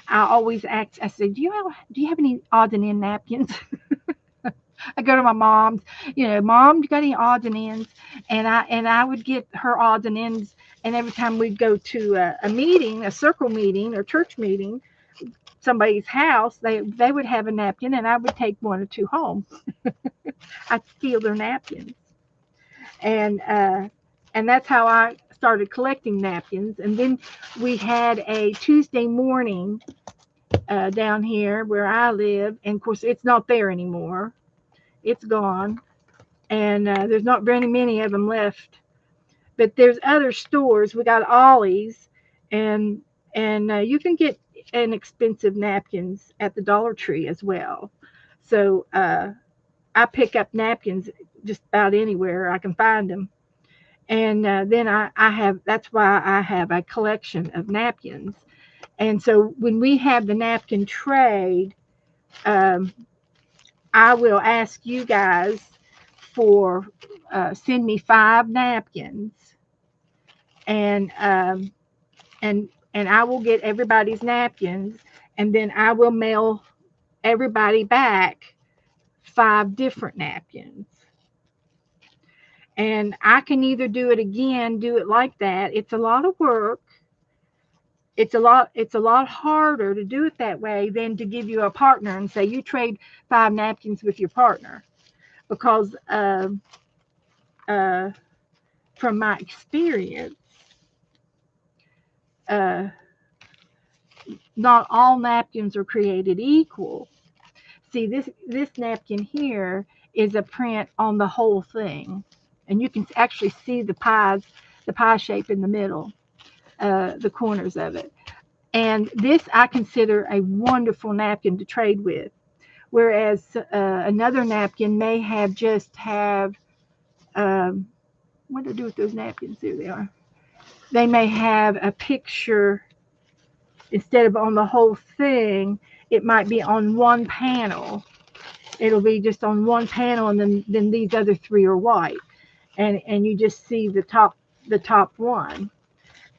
I always ask. I say, do you have any odds and ends napkins? I go to my mom's, Mom, you got any odds and ends? And I would get her odds and ends. And every time we'd go to a meeting, a circle meeting or church meeting, somebody's house, they would have a napkin, and I would take one or two home. I'd steal their napkins, and that's how I started collecting napkins. And then we had a Tuesday morning down here where I live, and of course it's not there anymore. It's gone, and there's not very many of them left. But there's other stores. We got Ollie's, and you can get inexpensive napkins at the Dollar Tree as well. So I pick up napkins just about anywhere I can find them. And then I have, that's why I have a collection of napkins. And so when we have the napkin trade, um, I will ask you guys for send me 5 napkins, and and I will get everybody's napkins, and then I will mail everybody back 5 different napkins. And I can either do it again, do it like that. It's a lot of work. It's a lot harder to do it that way than to give you a partner and say you trade 5 napkins with your partner, because uh, from my experience, uh, not all napkins are created equal. See, this napkin here is a print on the whole thing, and you can actually see the pie shape in the middle, the corners of it. And this I consider a wonderful napkin to trade with. Whereas another napkin may have what do I do with those napkins? There they are. They may have a picture instead of on the whole thing. It might be on one panel. It'll be just on one panel, and then these other 3 are white, and you just see the top one.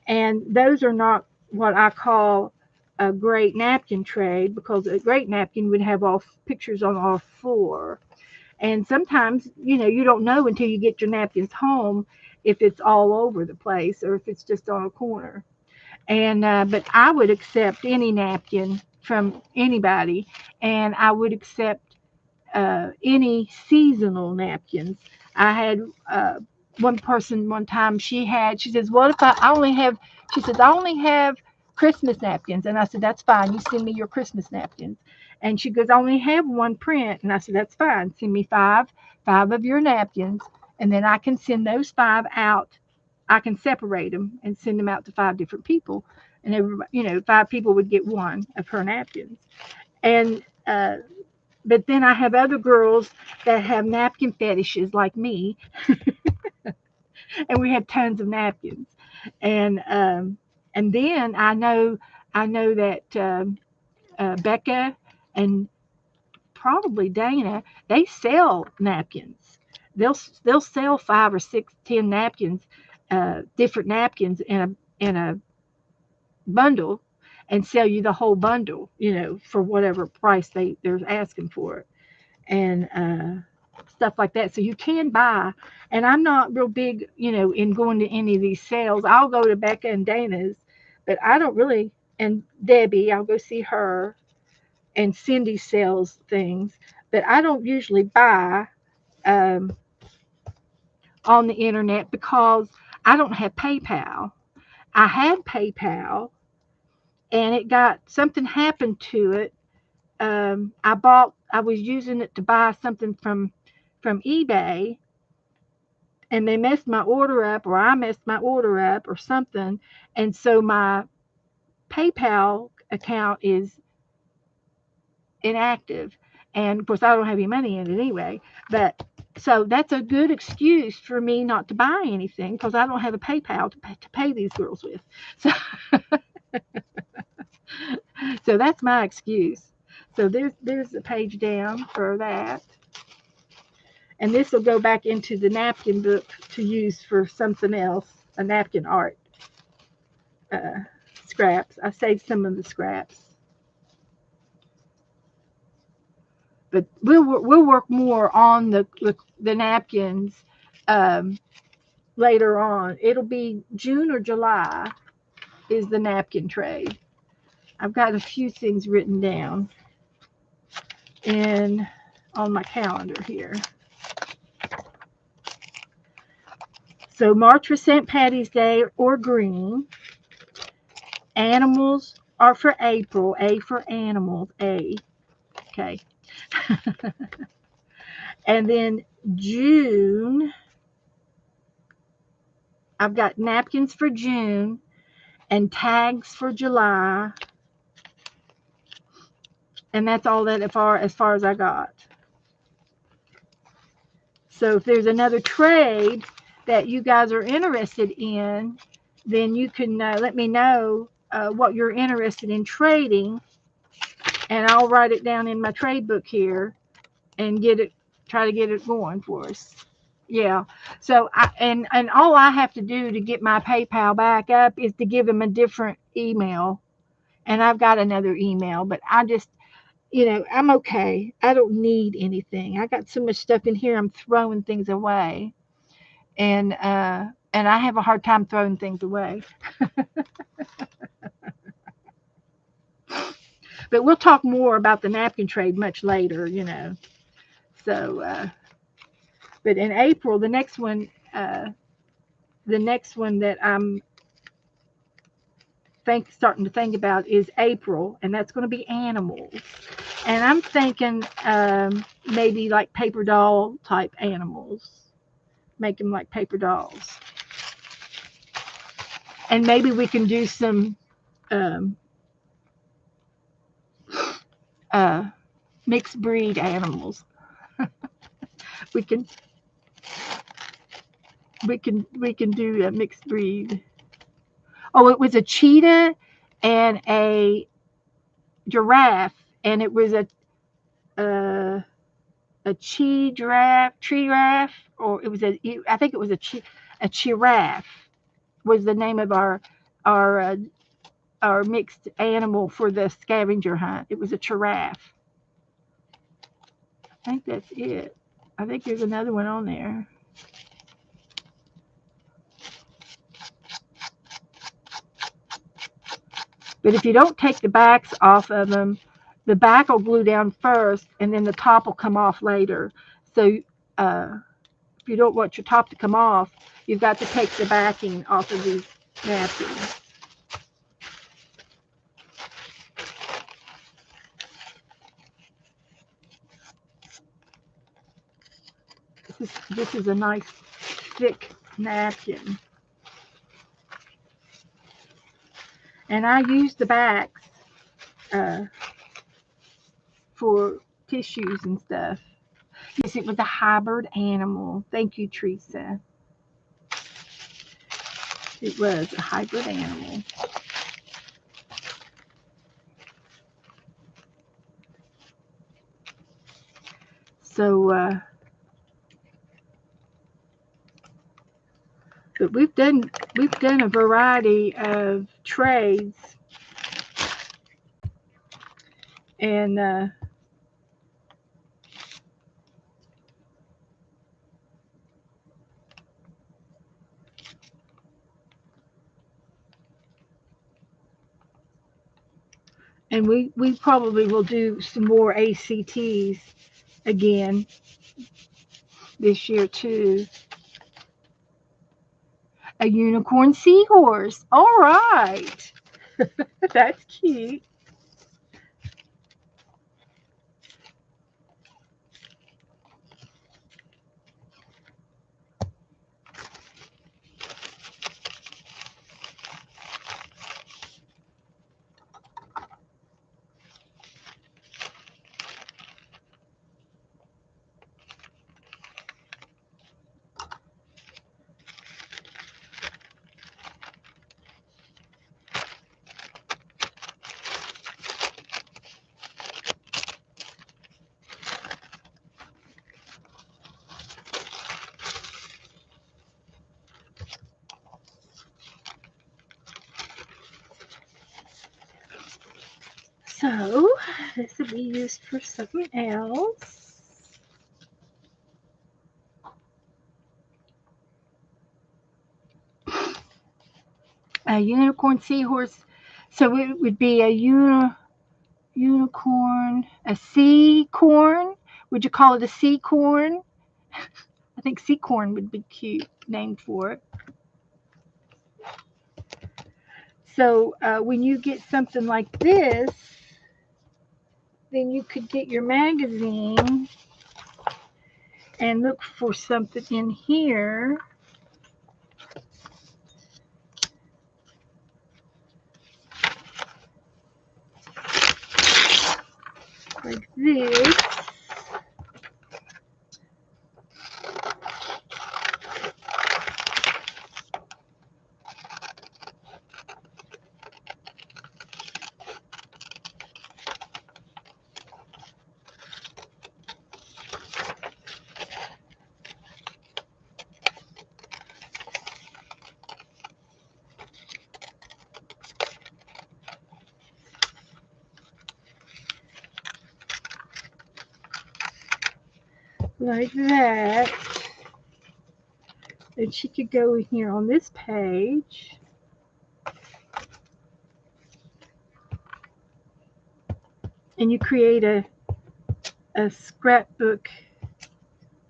And those are not what I call a great napkin trade, because a great napkin would have all pictures on all 4. And sometimes, you don't know until you get your napkins home if it's all over the place or if it's just on a corner. And but I would accept any napkin from anybody, and I would accept any seasonal napkins. I had one person one time. She says, "What if I only have?" She says, "I only have Christmas napkins," and I said, "That's fine. You send me your Christmas napkins." And she goes, "I only have one print," and I said, "That's fine. Send me five of your napkins, and then I can send those 5 out. I can separate them and send them out to 5 different people, and everybody, 5 people would get one of her napkins." And but then I have other girls that have napkin fetishes like me, and we have tons of napkins. And then I know that Becca and probably Dana, they sell napkins. They'll sell 5 or 6, 10 napkins, different napkins in a bundle, and sell you the whole bundle, for whatever price they're asking for it. And stuff like that. So you can buy. And I'm not real big, in going to any of these sales. I'll go to Becca and Dana's, but I don't really. And Debbie, I'll go see her. And Cindy sells things, but I don't usually buy um, on the internet because I don't have PayPal. I had PayPal, and it got something happened to it. I was using it to buy something from eBay, and they messed my order up, or I messed my order up, or something. And so my PayPal account is inactive. And of course, I don't have any money in it anyway. But so that's a good excuse for me not to buy anything, because I don't have a PayPal to pay these girls with. So, so that's my excuse. So there's a page down for that. And this will go back into the napkin book to use for something else, a napkin art uh, scraps. I saved some of the scraps. But we'll work more on the napkins um, later on. It'll be June or July is the napkin trade. I've got a few things written down in on my calendar here. So March for St. Patty's Day or green. Animals are for April. A for animals. A. Okay. And then June, I've got napkins for June and tags for July And that's all that as far as I got. So if there's another trade that you guys are interested in, then you can let me know what you're interested in trading, and I'll write it down in my trade book here and try to get it going for us. Yeah. So and all I have to do to get my PayPal back up is to give them a different email, and I've got another email, but I just, I'm okay. I don't need anything. I got so much stuff in here. I'm throwing things away, and I have a hard time throwing things away. But we'll talk more about the napkin trade much later, So, but in April, the next one that I'm starting to think about is April, and that's going to be animals. And I'm thinking maybe like paper doll type animals, make them like paper dolls. And maybe we can do some mixed breed animals. we can do a mixed breed. Oh, it was a cheetah and a giraffe, and it was a tree giraffe, or it was I think it was a giraffe was the name of our our mixed animal for the scavenger hunt. It was a giraffe. I think that's it. I think there's another one on there. But if you don't take the backs off of them, the back will glue down first, and then the top will come off later. So if you don't want your top to come off, you've got to take the backing off of these napkins. This is a nice thick napkin. And I use the backs for tissues and stuff. Yes, it was a hybrid animal. Thank you, Teresa. It was a hybrid animal. So, but we've done a variety of trades, and we probably will do some more ACTs again this year too. A unicorn seahorse. All right. That's cute. So this will be used for something else. A unicorn seahorse. So it would be a unicorn, a sea corn. Would you call it a sea corn? I think sea corn would be cute name for it. So when you get something like this, then you could get your magazine and look for something in here. like this. Like that. And she could go in here on this page. And you create a scrapbook.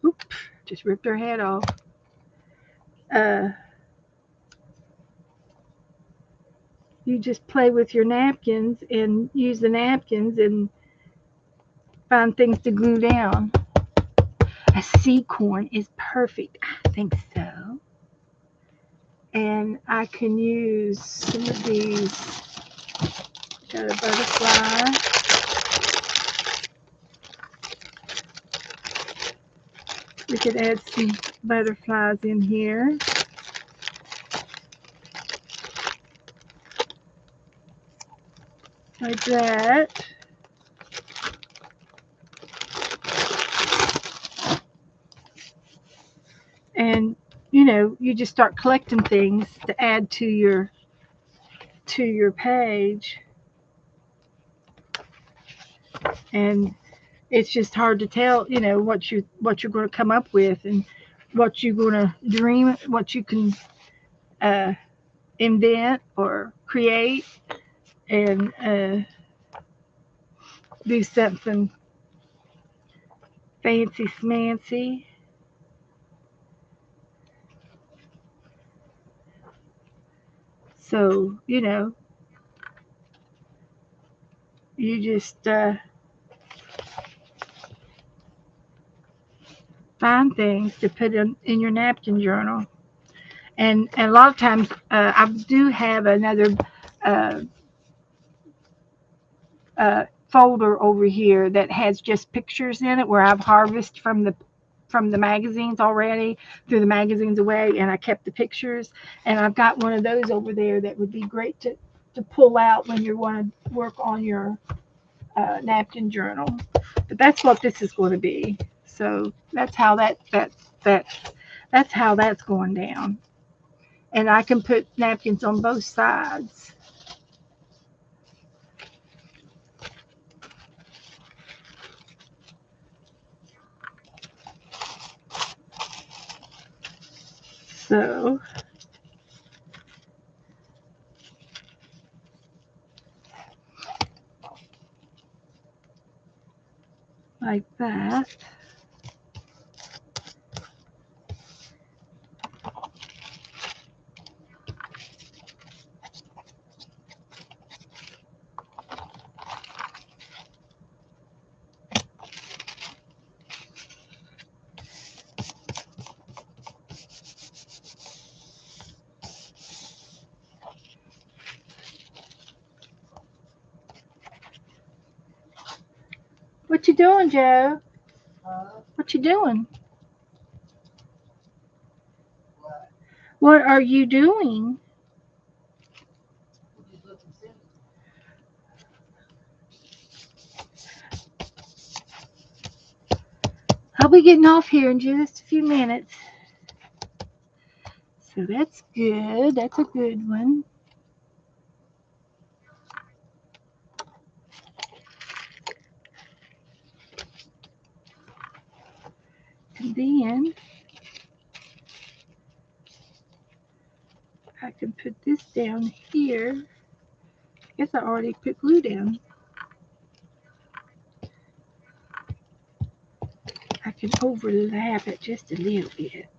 Oop, just ripped her head off. You just play with your napkins and use the napkins and find things to glue down. A seed corn is perfect. I think so. And I can use some of these. Got a butterfly. We could add some butterflies in here. Like that. And you just start collecting things to add to your page. And it's just hard to tell, what you're going to come up with and what you're going to dream, what you can invent or create and do something fancy smancy. So, you just find things to put in your napkin journal. And a lot of times I do have another folder over here that has just pictures in it where I've harvested from the magazines already, threw the magazines away, and I kept the pictures. And I've got one of those over there that would be great to pull out when you want to work on your napkin journal. But that's what this is going to be. So that's how that's how that's going down. And I can put napkins on both sides. So like that. What you doing, Joe? What you doing? What are you doing? I'll be getting off here in just a few minutes. So that's good. That's a good one. And then I can put this down here. I guess I already put glue down. I can overlap it just a little bit.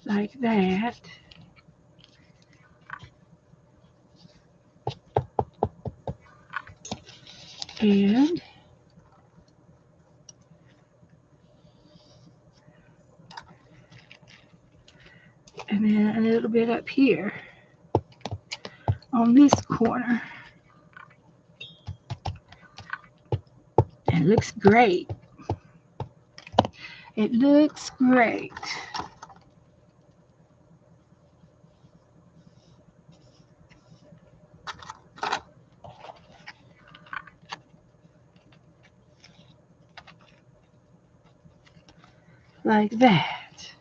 Like that. And then a little bit up here. on this corner. It looks great. It looks great. Like that.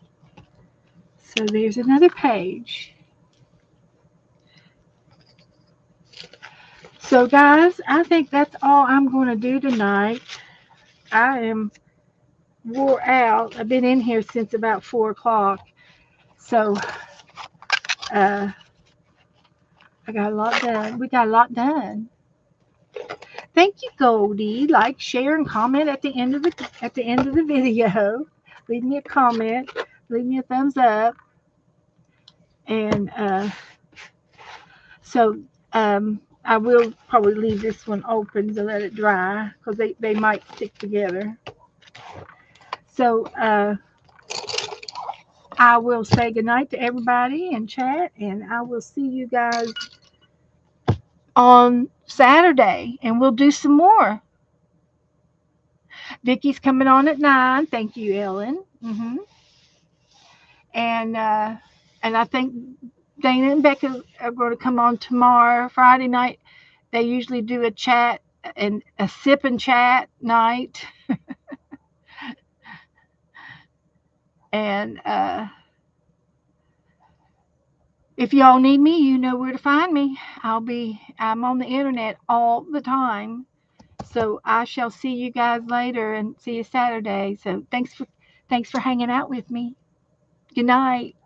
So there's another page. So guys, I think that's all I'm going to do tonight. I am wore out. I've been in here since about 4 o'clock. So I got a lot done. We got a lot done. Thank you, Goldie. Like, share, and comment at the end of the video. Leave me a comment. Leave me a thumbs up. And so I will probably leave this one open to let it dry because they might stick together. So I will say goodnight to everybody in chat, and I will see you guys on Saturday, and we'll do some more. Vicky's coming on at 9. Thank you, Ellen. And I think Dana and Becca are going to come on tomorrow, Friday night. They usually do a chat and a sip and chat night. And if y'all need me, you know where to find me. I'm on the internet all the time. So I shall see you guys later and see you Saturday. So thanks for hanging out with me. Good night.